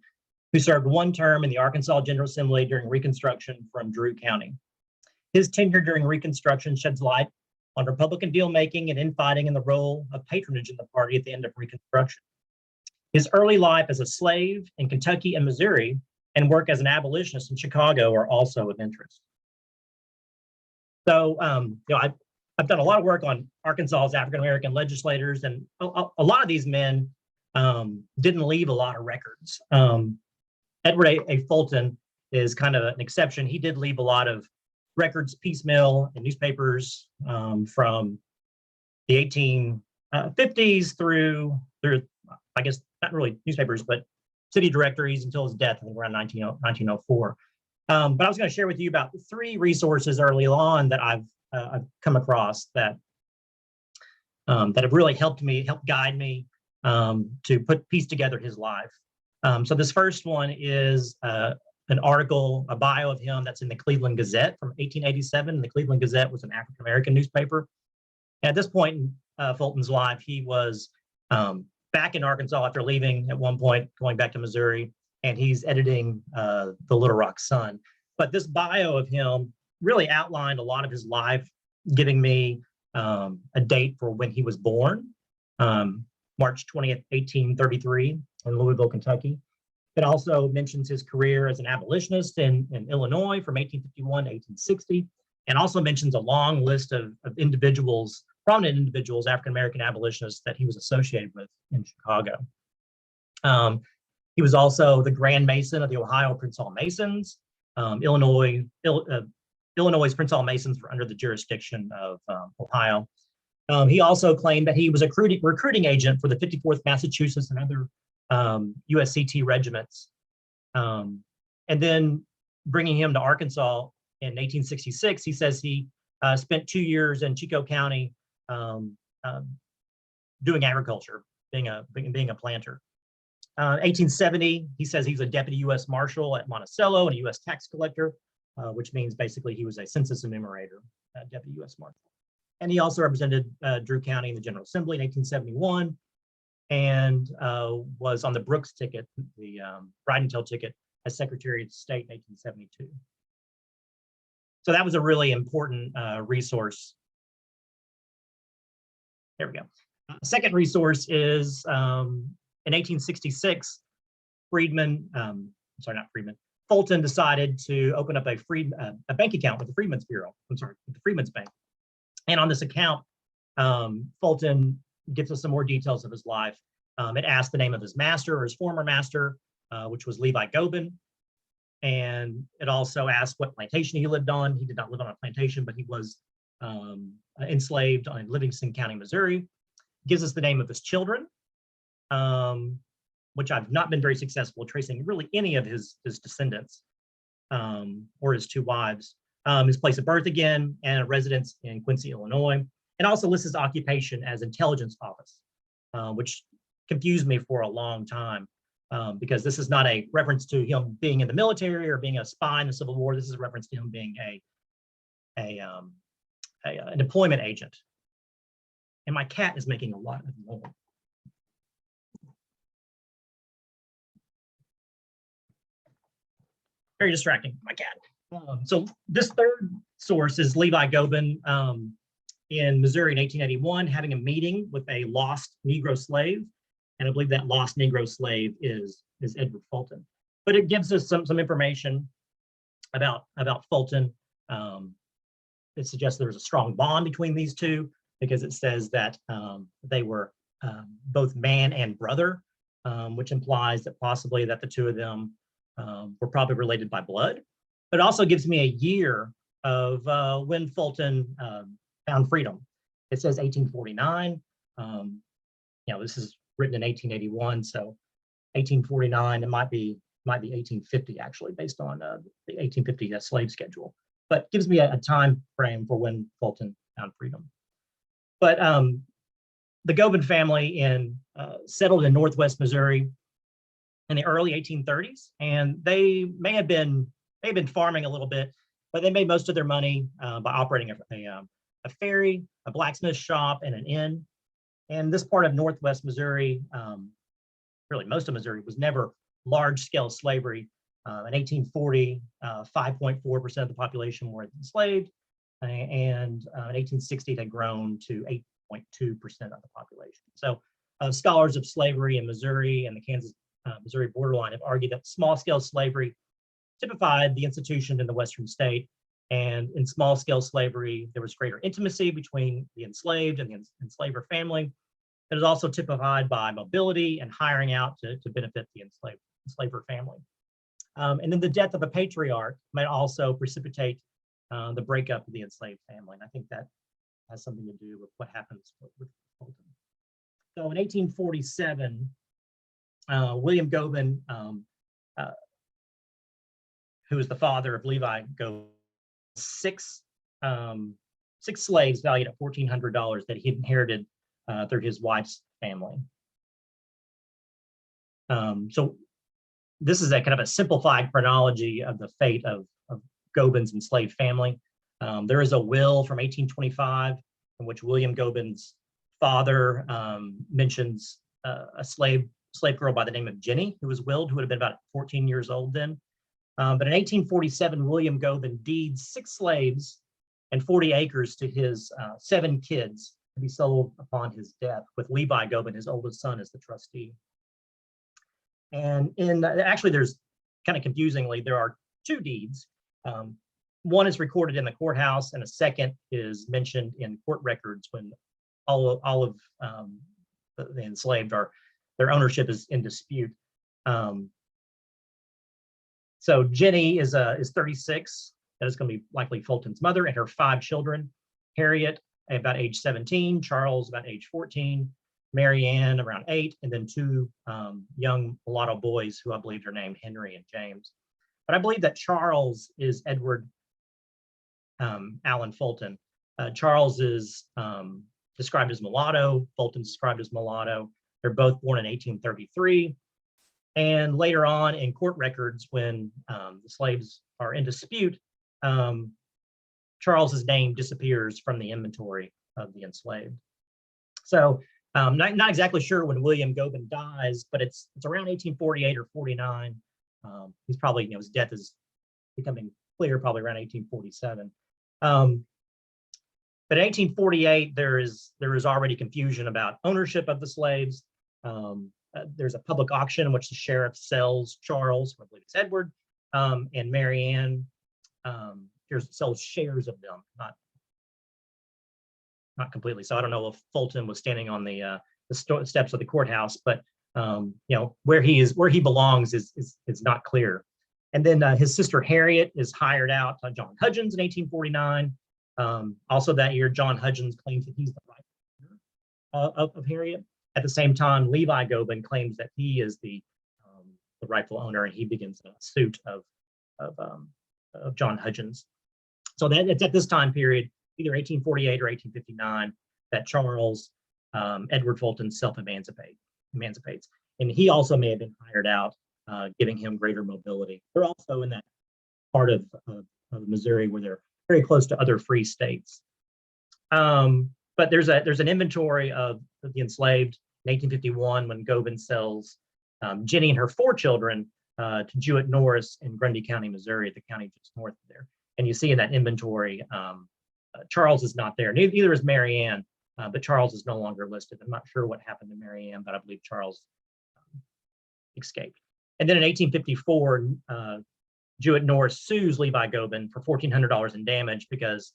who served one term in the Arkansas General Assembly during Reconstruction from Drew County. His tenure during Reconstruction sheds light on Republican deal-making and infighting and the role of patronage in the party at the end of Reconstruction. His early life as a slave in Kentucky and Missouri and work as an abolitionist in Chicago are also of interest. So, I've done a lot of work on Arkansas's African-American legislators, and a lot of these men didn't leave a lot of records. Edward A. Fulton is kind of an exception. He did leave a lot of records piecemeal in newspapers from the 1850s through, I guess, not really newspapers, but city directories until his death, I think around 1904. But I was going to share with you about 3 resources early on that I've come across that have really helped guide me to piece together his life. So this first one is an article, a bio of him that's in the Cleveland Gazette from 1887. The Cleveland Gazette was an African-American newspaper. And at this point in Fulton's life, he was back in Arkansas after leaving at one point, going back to Missouri, and he's editing the Little Rock Sun. But this bio of him really outlined a lot of his life, giving me a date for when he was born, March 20th, 1833 in Louisville, Kentucky. It also mentions his career as an abolitionist in Illinois from 1851 to 1860, and also mentions a long list of individuals, prominent individuals, African-American abolitionists that he was associated with in Chicago. He was also the Grand Mason of the Ohio Prince Hall Masons. Illinois' Prince Hall Masons were under the jurisdiction of Ohio. He also claimed that he was a recruiting agent for the 54th Massachusetts and other USCT regiments. And then bringing him to Arkansas in 1866, he says he spent 2 years in Chico County doing agriculture, being a planter. 1870, he says he's a deputy U.S. Marshal at Monticello and a U.S. tax collector, which means basically he was a census enumerator, deputy U.S. Marshal. And he also represented Drew County in the General Assembly in 1871 and was on the Brooks ticket, the Bridentail ticket, as Secretary of State in 1872. So that was a really important resource. There we go. Second resource is in 1866, Fulton decided to open up a bank account with the Freedmen's Bureau. I'm sorry, with the Freedmen's Bank. And on this account, Fulton gives us some more details of his life. It asks the name of his master or his former master, which was Levi Gobin. And it also asks what plantation he lived on. He did not live on a plantation, but he was enslaved in Livingston County, Missouri. Gives us the name of his children, which I've not been very successful tracing really any of his descendants or his two wives. His place of birth again, and a residence in Quincy, Illinois. And also lists his occupation as intelligence office, which confused me for a long time because this is not a reference to him being in the military or being a spy in the Civil War. This is a reference to him being an employment agent. And my cat is making a lot of noise. Very distracting, my cat. So this third source is Levi Gobin in Missouri in 1881, having a meeting with a lost Negro slave. And I believe that lost Negro slave is Edward Fulton. But it gives us some information about Fulton. It suggests there's a strong bond between these two because it says that they were both man and brother, which implies that possibly that the two of them were probably related by blood. But it also gives me a year of when Fulton found freedom. It says 1849. This is written in 1881, so 1849. It might be 1850 actually, based on the 1850 slave schedule. But gives me a time frame for when Fulton found freedom. But the Gobin family settled in Northwest Missouri in the early 1830s, and they may have been farming a little bit, but they made most of their money by operating a ferry, a blacksmith shop, and an inn. And this part of Northwest Missouri, really most of Missouri, was never large-scale slavery. In 1840, 5.4% of the population were enslaved, and in 1860 it had grown to 8.2% of the population. So scholars of slavery in Missouri and the Kansas-Missouri borderline have argued that small-scale slavery typified the institution in the Western state. And in small-scale slavery, there was greater intimacy between the enslaved and the enslaver family. It is also typified by mobility and hiring out to benefit the enslaver family. And then the death of a patriarch might also precipitate the breakup of the enslaved family. And I think that has something to do with what happens with Fulton. So in 1847, William Gobin, who was the father of Levi Gobin, six slaves valued at $1,400 that he inherited through his wife's family. So this is a kind of a simplified chronology of the fate of Gobin's enslaved family. There is a will from 1825 in which William Gobin's father mentions a slave girl by the name of Jenny, who was willed, who would have been about 14 years old then. But in 1847, William Gobin deeds 6 slaves and 40 acres to his 7 kids to be sold upon his death, with Levi Gobin, his oldest son, as the trustee. And actually, there's kind of confusingly, there are 2 deeds. One is recorded in the courthouse, and a second is mentioned in court records when all of the enslaved their ownership is in dispute. So Jenny is 36. That is going to be likely Fulton's mother, and her 5 children: Harriet, about age 17, Charles, about age 14, Mary Ann, around 8, and then 2 young mulatto boys who I believe are named Henry and James. But I believe that Charles is Edward Allen Fulton. Charles is described as mulatto. Fulton's described as mulatto. They're both born in 1833. And later on in court records, when the slaves are in dispute, Charles's name disappears from the inventory of the enslaved. So not exactly sure when William Gobin dies, but it's around 1848 or 49. He's probably, his death is becoming clear probably around 1847. But in 1848, there is already confusion about ownership of the slaves. There's a public auction in which the sheriff sells Charles, I believe it's Edward, and Mary Ann sells shares of them, not completely. So I don't know if Fulton was standing on the steps of the courthouse, but where he belongs is not clear. And then his sister Harriet is hired out by John Hudgens in 1849. Also that year, John Hudgens claims that he's the rightful owner of Harriet. At the same time, Levi Gobin claims that he is the rightful owner, and he begins a suit of John Hudgens. So that it's at this time period, either 1848 or 1859, that Charles Edward Fulton emancipates. And he also may have been hired out, giving him greater mobility. They're also in that part of Missouri where they're very close to other free states. But there's an inventory of the enslaved in 1851 when Gobin sells Jenny and her 4 children to Jewett Norris in Grundy County, Missouri, the county just north of there. And you see in that inventory, Charles is not there. Neither is Mary Ann, but Charles is no longer listed. I'm not sure what happened to Mary Ann, but I believe Charles escaped. And then in 1854, Jewett Norris sues Levi Gobin for $1,400 in damage because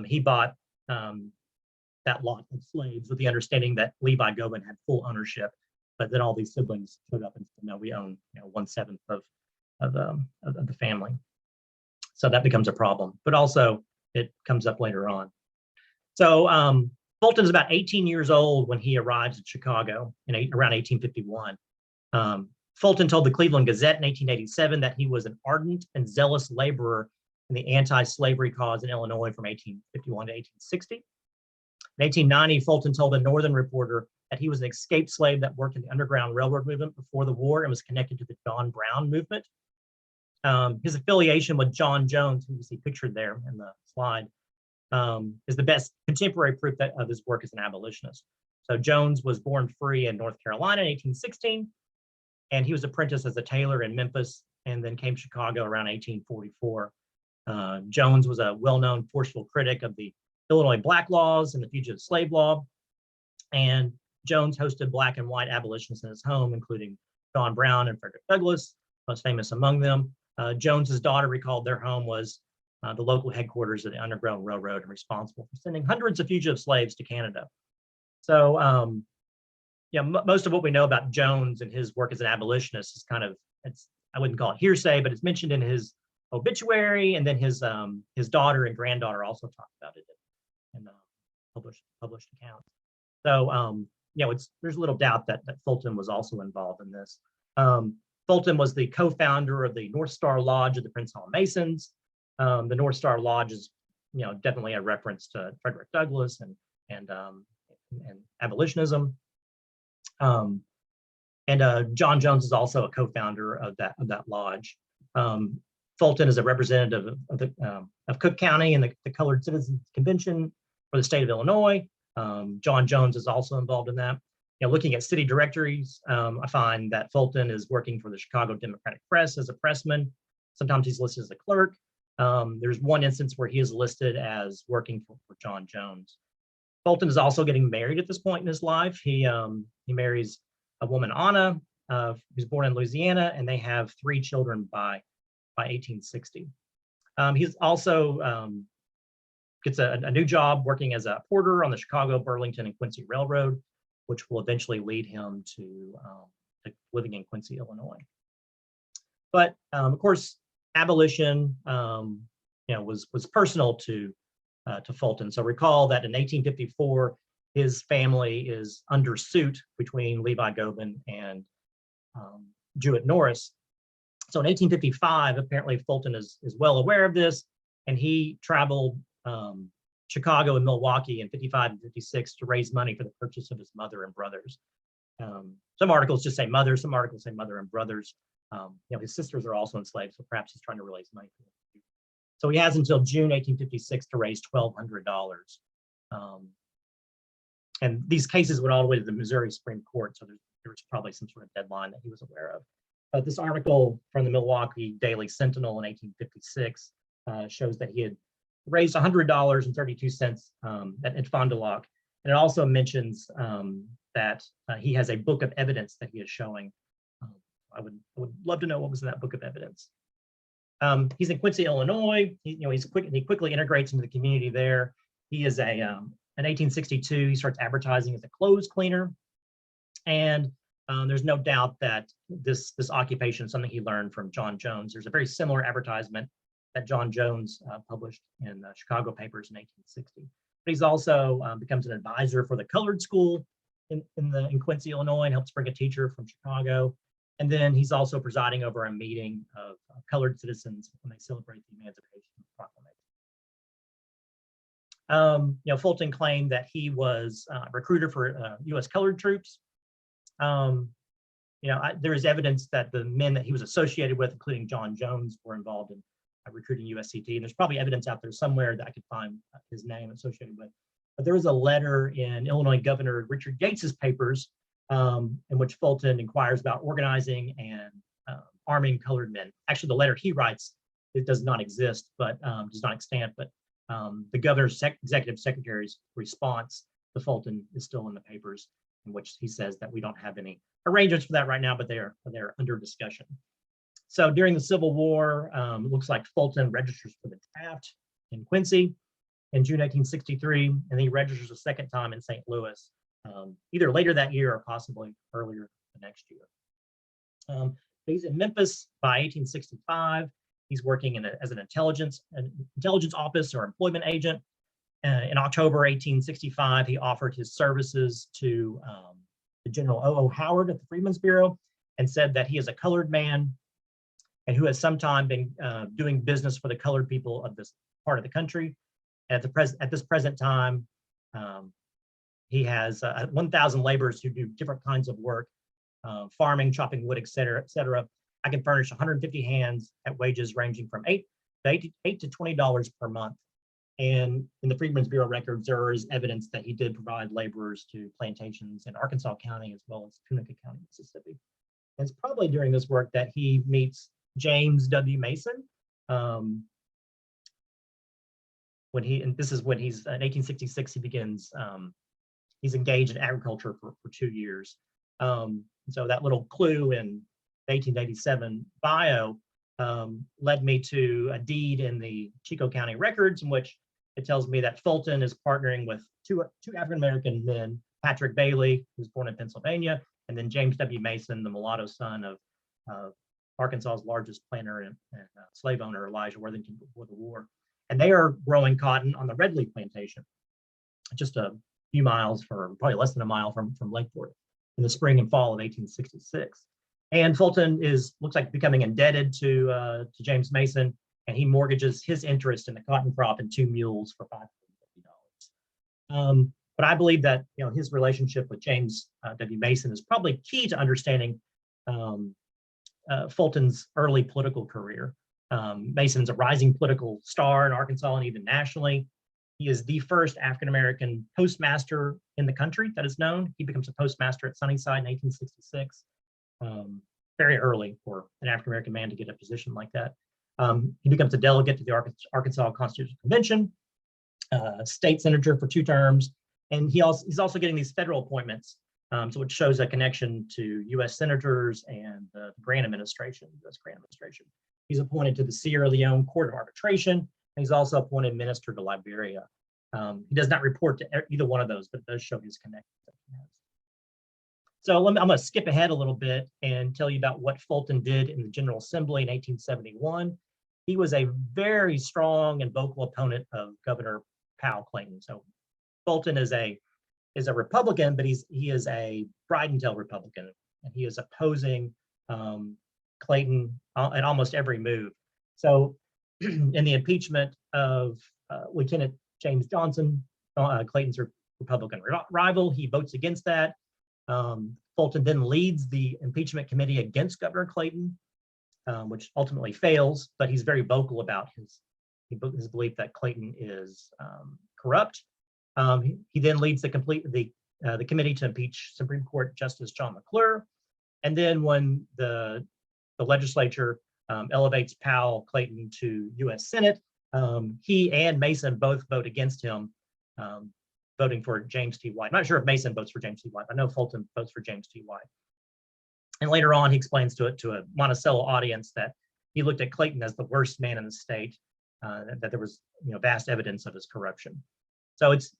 he bought that lot of slaves with the understanding that Levi Gobin had full ownership, but then all these siblings showed up and said, no, we own 1/7 of the family. So that becomes a problem, but also it comes up later on. So Fulton's about 18 years old when he arrives in Chicago around 1851. Fulton told the Cleveland Gazette in 1887 that he was an ardent and zealous laborer in the anti-slavery cause in Illinois from 1851 to 1860. In 1890, Fulton told a Northern Reporter that he was an escaped slave that worked in the Underground Railroad movement before the war and was connected to the John Brown movement. His affiliation with John Jones, who you see pictured there in the slide, is the best contemporary proof of his work as an abolitionist. So Jones was born free in North Carolina in 1816, and he was apprenticed as a tailor in Memphis and then came to Chicago around 1844. Jones was a well-known forceful critic of the Illinois Black Laws and the Fugitive Slave Law. And Jones hosted black and white abolitionists in his home, including John Brown and Frederick Douglass, most famous among them. Jones's daughter recalled their home was the local headquarters of the Underground Railroad and responsible for sending hundreds of fugitive slaves to Canada. So, most of what we know about Jones and his work as an abolitionist is I wouldn't call it hearsay, but it's mentioned in his obituary, and then his daughter and granddaughter also talked about it in published accounts. So, there's little doubt that Fulton was also involved in this. Fulton was the co-founder of the North Star Lodge of the Prince Hall Masons. The North Star Lodge is, definitely a reference to Frederick Douglass and abolitionism. John Jones is also a co-founder of that lodge. Fulton is a representative of Cook County in the Colored Citizens Convention for the state of Illinois. John Jones is also involved in that. Looking at city directories, I find that Fulton is working for the Chicago Democratic Press as a pressman. Sometimes he's listed as a clerk. There's one instance where he is listed as working for John Jones. Fulton is also getting married at this point in his life. He marries a woman, Anna, who's born in Louisiana, and they have 3 children by 1860. He's also gets a new job working as a porter on the Chicago, Burlington, and Quincy Railroad, which will eventually lead him to living in Quincy, Illinois. But of course, abolition, was personal to Fulton. So recall that in 1854, his family is under suit between Levi Gobin and Jewett Norris. So in 1855, apparently Fulton is well aware of this, and he traveled Chicago and Milwaukee in 55 and 56 to raise money for the purchase of his mother and brothers. Some articles just say mother, some articles say mother and brothers. His sisters are also enslaved, so perhaps he's trying to raise money for them. So he has until June 1856 to raise $1,200. And these cases went all the way to the Missouri Supreme Court, so there was probably some sort of deadline that he was aware of. But this article from the Milwaukee Daily Sentinel in 1856 shows that he had raised $100.32 at Fond du Lac. And it also mentions that he has a book of evidence that he is showing. I would love to know what was in that book of evidence. He's in Quincy, Illinois. He quickly integrates into the community there. He is in 1862, he starts advertising as a clothes cleaner. And there's no doubt that this occupation is something he learned from John Jones. There's a very similar advertisement that John Jones published in Chicago papers in 1860. But he's also becomes an advisor for the colored school in Quincy, Illinois, and helps bring a teacher from Chicago. And then he's also presiding over a meeting of colored citizens when they celebrate the Emancipation Proclamation. Fulton claimed that he was a recruiter for U.S. colored troops. There is evidence that the men that he was associated with, including John Jones, were involved in recruiting USCT. And there's probably evidence out there somewhere that I could find his name associated with. But there is a letter in Illinois Governor Richard Yates's papers in which Fulton inquires about organizing and arming colored men. Actually, the letter he writes, it does not exist, but does not extant. But the governor's executive secretary's response to Fulton is still in the papers, in which he says that we don't have any arrangements for that right now, but they're under discussion. So during the Civil War, it looks like Fulton registers for the draft in Quincy in June 1863, and then he registers a second time in St. Louis, either later that year or possibly earlier the next year. He's in Memphis by 1865. He's working as an intelligence office or employment agent. In October 1865, he offered his services to General O.O. Howard at the Freedmen's Bureau and said that he is a colored man and who has sometime been doing business for the colored people of this part of the country. At this present time, he has 1,000 laborers who do different kinds of work, farming, chopping wood, et cetera, et cetera. I can furnish 150 hands at wages ranging from $8 to $20 per month. And in the Freedmen's Bureau records, there is evidence that he did provide laborers to plantations in Arkansas County as well as Tunica County, Mississippi. And it's probably during this work that he meets James W. Mason. This is when he's in 1866, he begins, he's engaged in agriculture for 2 years. So that little clue in the 1887 bio led me to a deed in the Chico County records in which it tells me that Fulton is partnering with two African-American men, Patrick Bailey, who was born in Pennsylvania, and then James W. Mason, the mulatto son of Arkansas's largest planter and slave owner, Elijah Worthington, before the war. And they are growing cotton on the Red Leaf plantation, just a few miles probably less than a mile from Lakeport in the spring and fall of 1866. And Fulton looks like becoming indebted to James Mason, and he mortgages his interest in the cotton crop and 2 mules for $550. But I believe that his relationship with James W. Mason is probably key to understanding Fulton's early political career. Mason's a rising political star in Arkansas and even nationally. He is the first African-American postmaster in the country that is known. He becomes a postmaster at Sunnyside in 1866. Very early for an African-American man to get a position like that. He becomes a delegate to the Arkansas Constitutional Convention, state senator for 2 terms, and he's also getting these federal appointments, so it shows a connection to U.S. senators and the Grant administration, U.S. Grant administration. He's appointed to the Sierra Leone Court of Arbitration, and he's also appointed minister to Liberia. He does not report to either one of those, but it does show his connection that he has. So I'm going to skip ahead a little bit and tell you about what Fulton did in the General Assembly in 1871. He was a very strong and vocal opponent of Governor Powell Clayton. So Fulton is a Republican, but he is a bride and tell Republican, and he is opposing Clayton at almost every move. So in the impeachment of Lieutenant James Johnson, Clayton's Republican rival, he votes against that. Fulton then leads the impeachment committee against Governor Clayton, which ultimately fails, but he's very vocal about his belief that Clayton is corrupt. He then leads the committee to impeach Supreme Court Justice John McClure. And then when the legislature elevates Powell Clayton to U.S. Senate, he and Mason both vote against him, voting for James T. White. I'm not sure if Mason votes for James T. White. I know Fulton votes for James T. White. And later on, he explains to a Monticello audience that he looked at Clayton as the worst man in the state, that there was, vast evidence of his corruption. So it's,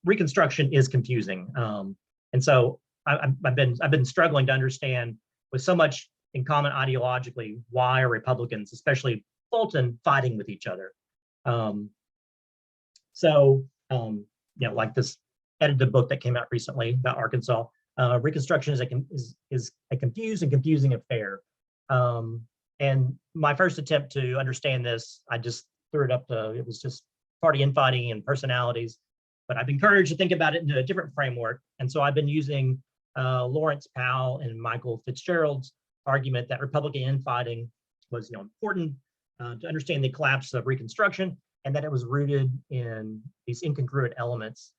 Reconstruction is confusing. And so I've been struggling to understand, with so much in common ideologically, why are Republicans, especially Fulton, fighting with each other? Like this edited book that came out recently about Arkansas, Reconstruction is a confused and confusing affair. And my first attempt to understand this, I just threw it up to, it was just party infighting and personalities. But I've been encouraged to think about it in a different framework. And so I've been using Lawrence Powell and Michael Fitzgerald's argument that Republican infighting was important to understand the collapse of Reconstruction, and that it was rooted in these incongruent elements,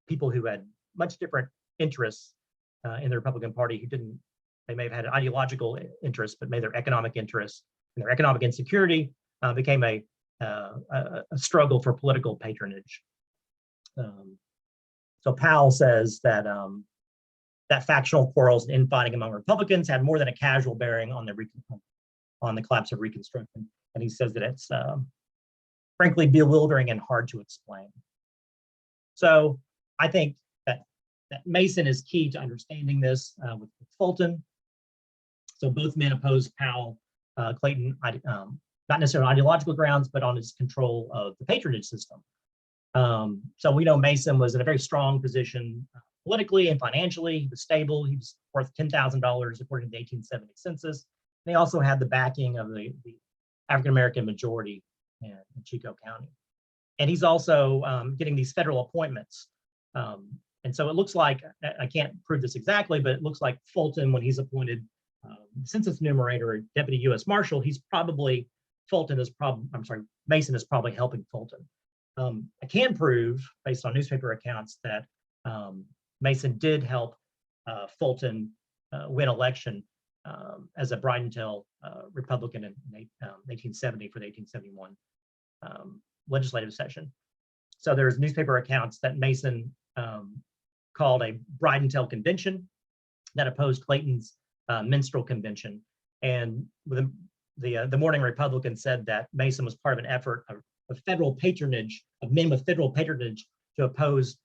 people who had much different interests in the Republican Party, they may have had ideological interests, but maybe their economic interests and their economic insecurity became a struggle for political patronage. So Powell says that that factional quarrels and infighting among Republicans had more than a casual bearing on the collapse of Reconstruction, and he says that it's frankly bewildering and hard to explain. So I think that Mason is key to understanding this with Fulton. So both men opposed Powell, Clayton, not necessarily on ideological grounds, but on his control of the patronage system. So we know Mason was in a very strong position politically and financially. He was stable. He was worth $10,000 according to the 1870 census. And he also had the backing of the African-American majority in Chico County. And he's also getting these federal appointments. And so it looks like, I can't prove this exactly, but it looks like Fulton, when he's appointed census enumerator, deputy U.S. Marshal, Mason is probably helping Fulton. I can prove, based on newspaper accounts, that Mason did help Fulton win election as a Bridentel Republican in 1870 for the 1871 legislative session. So there's newspaper accounts that Mason called a Bridentel convention that opposed Clayton's minstrel convention. And the Morning Republican said that Mason was part of an effort of federal patronage, of men with federal patronage, to oppose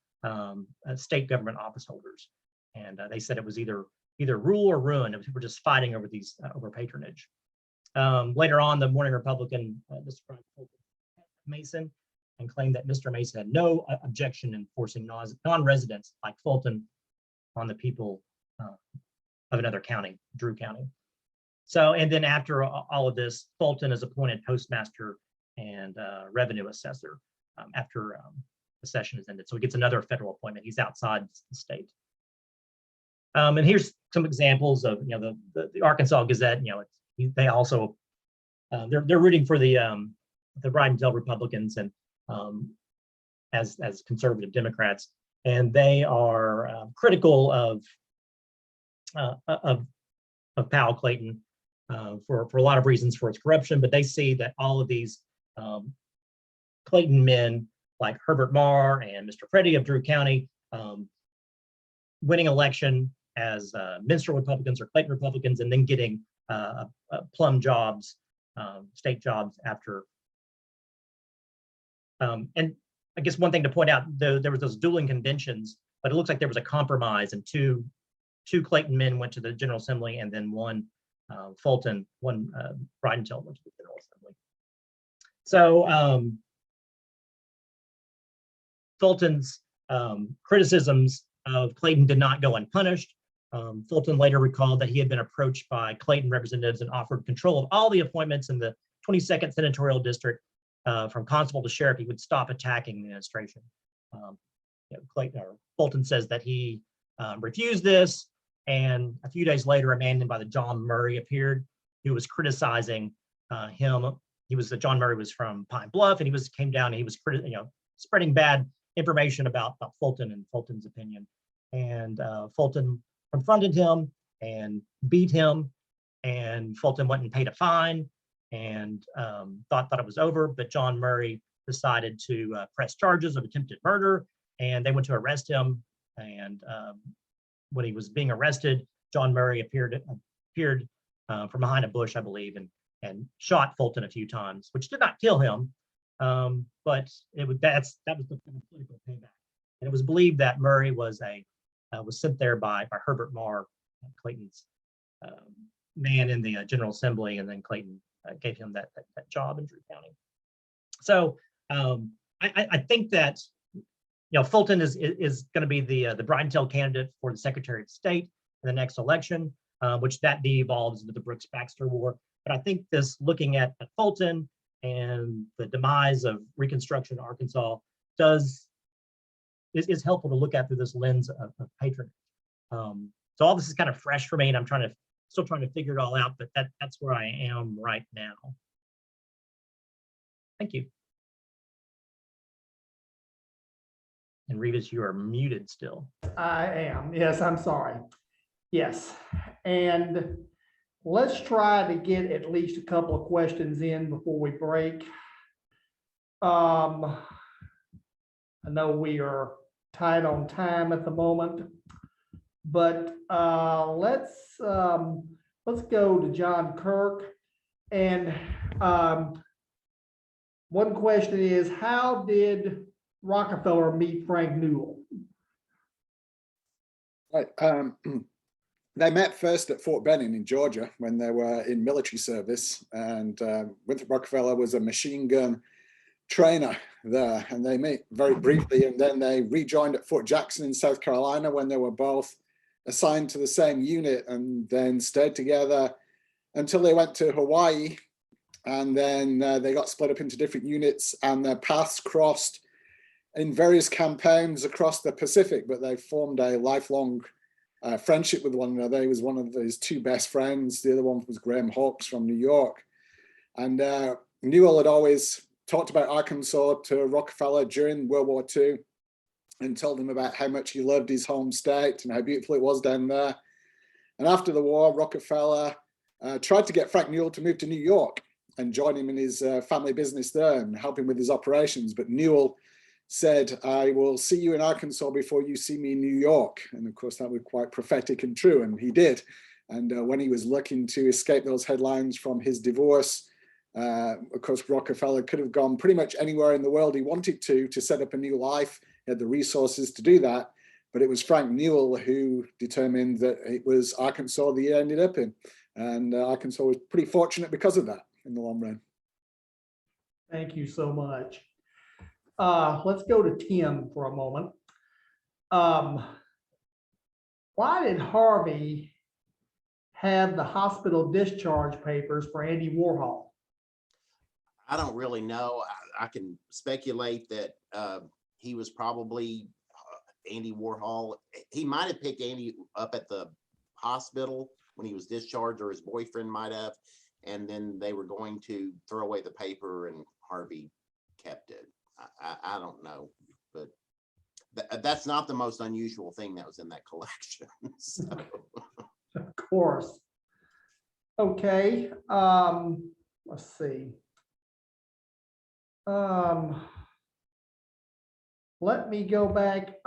state government office holders. And they said it was either rule or ruin. We're just fighting over these over patronage. Later on, the Morning Republican described Mason and claimed that Mr. Mason had no objection in forcing non-residents like Fulton on the people of another county, Drew County. So, and then after all of this, Fulton is appointed postmaster and revenue assessor after the session is ended. So he gets another federal appointment. He's outside the state. And here's some examples of the Arkansas Gazette. They also they're rooting for the Bridentel Republicans and as conservative Democrats, and they are critical of Powell Clayton for a lot of reasons, for its corruption. But they see that all of these Clayton men like Herbert Marr and Mr. Preddy of Drew County winning election as minstrel Republicans or Clayton Republicans, and then getting plum jobs, state jobs after. And I guess one thing to point out, there was those dueling conventions, but it looks like there was a compromise, and two Clayton men went to the General Assembly, and then one Fulton, one Bridentel went to the General Assembly. So Fulton's criticisms of Clayton did not go unpunished. Fulton later recalled that he had been approached by Clayton representatives and offered control of all the appointments in the 22nd Senatorial District, from constable to sheriff. He would stop attacking the administration. Fulton says that he refused this, and a few days later, a man named by the John Murray appeared, who was criticizing him. John Murray was from Pine Bluff, and he came down and he was spreading bad information about Fulton and Fulton's opinion. And Fulton confronted him and beat him, and Fulton went and paid a fine and thought it was over. But John Murray decided to press charges of attempted murder, and they went to arrest him. And when he was being arrested, John Murray appeared from behind a bush, I believe, and and shot Fulton a few times, which did not kill him. But that was the political payback. And it was believed that Murray was sent there by Herbert Marr, Clayton's man in the General Assembly, and then Clayton gave him that job in Drew County. So I think that Fulton is going to be the bride and tail candidate for the Secretary of State in the next election, which that devolves into the Brooks-Baxter War. But I think this, looking at Fulton and the demise of Reconstruction Arkansas, is helpful to look at through this lens of patronage. So all this is kind of fresh for me, and I'm still trying to figure it all out, but that's where I am right now. Thank you. And Revis, you are muted still. I am. Yes, I'm sorry. Yes. And let's try to get at least a couple of questions in before we break. I know we are tight on time at the moment, but let's go to John Kirk. And one question is, how did Rockefeller meet Frank Newell? Right. They met first at Fort Benning in Georgia when they were in military service, and Winthrop Rockefeller was a machine gun trainer there, and they met very briefly, and then they rejoined at Fort Jackson in South Carolina when they were both assigned to the same unit, and then stayed together until they went to Hawaii, and then they got split up into different units, and their paths crossed in various campaigns across the Pacific, but they formed a lifelong friendship with one another. He was one of his two best friends. The other one was Graham Hawkes from New York. And Newell had always talked about Arkansas to Rockefeller during World War II and told him about how much he loved his home state and how beautiful it was down there. And after the war, Rockefeller tried to get Frank Newell to move to New York and join him in his family business there and help him with his operations. But Newell said, "I will see you in Arkansas before you see me in New York." And of course, that was quite prophetic and true, and he did. And when he was looking to escape those headlines from his divorce, of course, Rockefeller could have gone pretty much anywhere in the world he wanted to set up a new life. He had the resources to do that. But it was Frank Newell who determined that it was Arkansas that he ended up in. And Arkansas was pretty fortunate because of that in the long run. Thank you so much. Let's go to Tim for a moment. Why did Harvey have the hospital discharge papers for Andy Warhol? I don't really know. I can speculate that he was probably Andy Warhol. He might have picked Andy up at the hospital when he was discharged, or his boyfriend might have, and then they were going to throw away the paper and Harvey kept it. I don't know, but that's not the most unusual thing that was in that collection. So. Of course. Okay, let's see. Let me go back.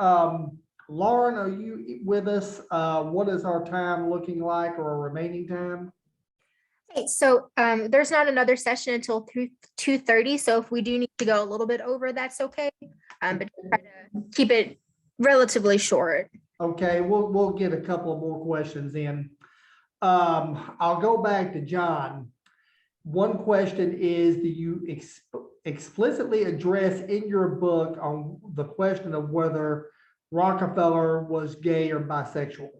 Lauren, are you with us? What is our time looking like, or our remaining time? Okay, so there's not another session until 2:30. So if we do need to go a little bit over, that's okay. But try to keep it relatively short. Okay, we'll get a couple of more questions in. I'll go back to John. One question is, do you explicitly address in your book on the question of whether Rockefeller was gay or bisexual?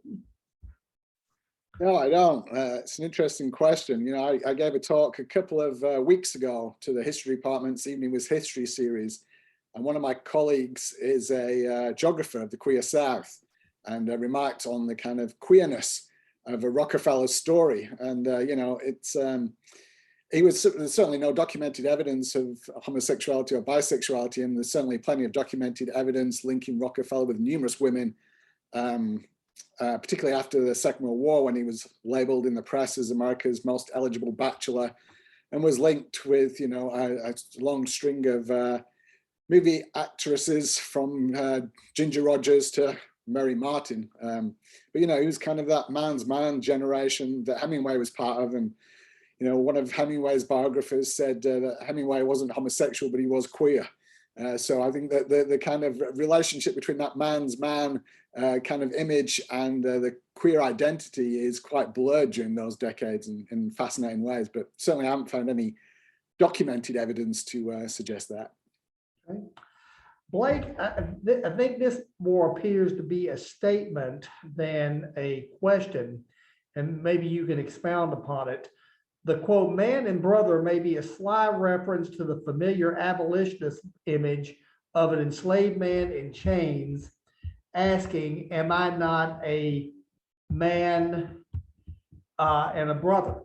No, I don't. It's an interesting question. You know, I gave a talk a couple of weeks ago to the history department's Evening with History series. And one of my colleagues is a geographer of the queer South, and remarked on the kind of queerness of a Rockefeller story. And, you know, it's, there's certainly no documented evidence of homosexuality or bisexuality, and there's certainly plenty of documented evidence linking Rockefeller with numerous women, particularly after the Second World War, when he was labeled in the press as America's most eligible bachelor, and was linked with, you know, a long string of movie actresses from Ginger Rogers to Mary Martin. But, you know, he was kind of that man's man generation that Hemingway was part of. And, You know, one of Hemingway's biographers said that Hemingway wasn't homosexual, but he was queer. So I think that the kind of relationship between that man's man kind of image and the queer identity is quite blurred during those decades in fascinating ways. But certainly I haven't found any documented evidence to suggest that. Okay. Blake, I think this more appears to be a statement than a question, and maybe you can expound upon it. The quote, "man and brother" may be a sly reference to the familiar abolitionist image of an enslaved man in chains asking, "Am I not a man and a brother?"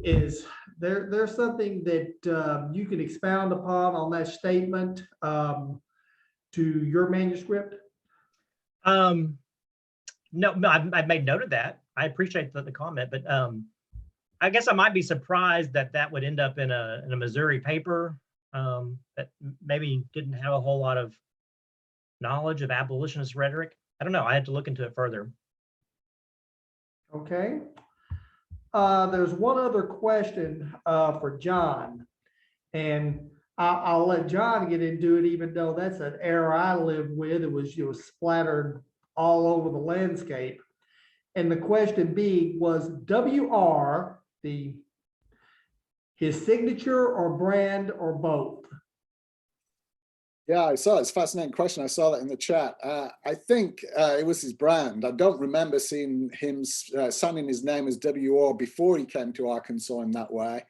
Is there's something that you can expound upon on that statement to your manuscript? No, I've made note of that. I appreciate the comment, but I guess I might be surprised that would end up in a Missouri paper that maybe didn't have a whole lot of knowledge of abolitionist rhetoric. I don't know. I had to look into it further. Okay. There's one other question for John, and I'll let John get into it, even though that's an era I lived with. It was splattered all over the landscape. And the question being, was WR his signature or brand or both? Yeah, I saw it. It's a fascinating question. I saw that in the chat. I think it was his brand. I don't remember seeing him signing his name as WR before he came to Arkansas in that way.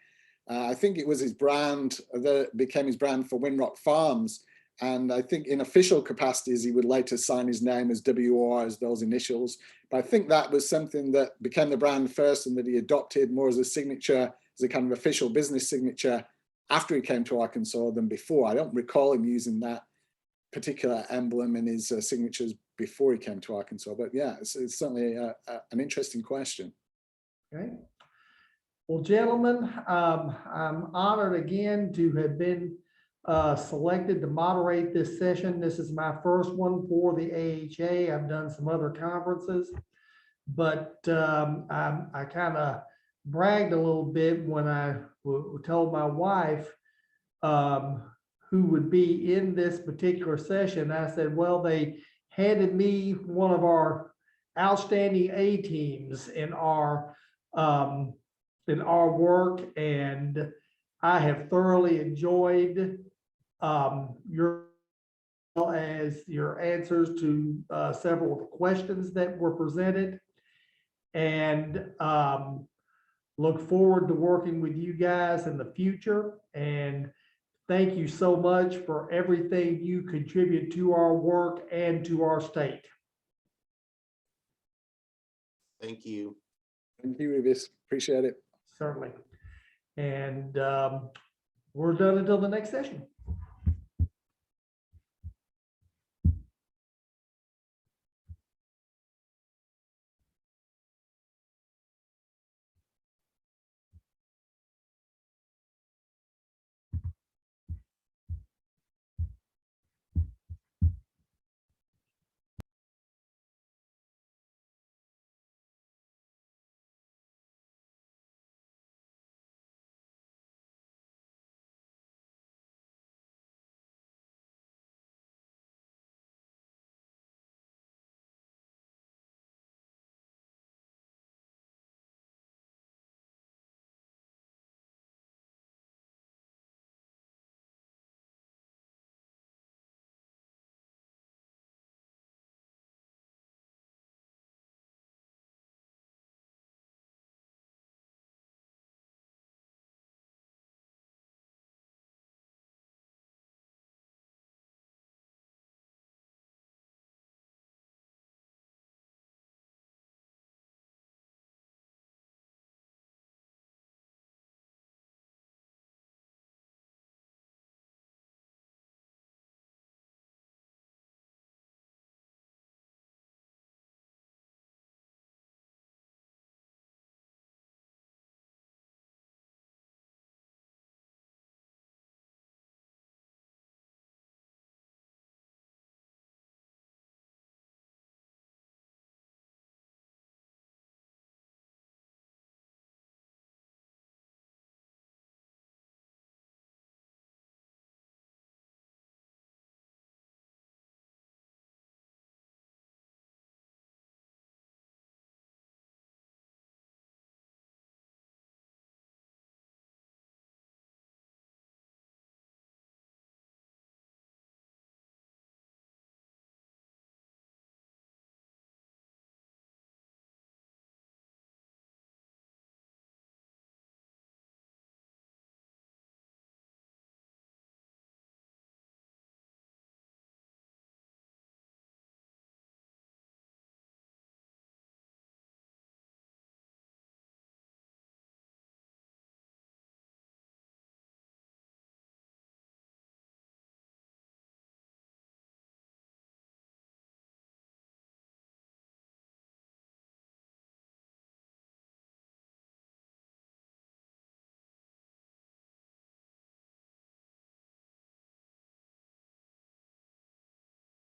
I think it was his brand that became his brand for Winthrop Farms. And I think in official capacities, he would later sign his name as WR, as those initials. But I think that was something that became the brand first and that he adopted more as a signature, as a kind of official business signature after he came to Arkansas than before. I don't recall him using that particular emblem in his signatures before he came to Arkansas. But yeah, it's certainly an interesting question. Okay. Well, gentlemen, I'm honored again to have been selected to moderate this session. This is my first one for the AHA. I've done some other conferences, but I kind of bragged a little bit when I told my wife who would be in this particular session. I said, well, they handed me one of our outstanding A teams in our work, and I have thoroughly enjoyed your answers to several of the questions that were presented, and look forward to working with you guys in the future. And thank you so much for everything you contribute to our work and to our state. Thank you. Thank you, Revis. Appreciate it. Certainly. And we're done until the next session.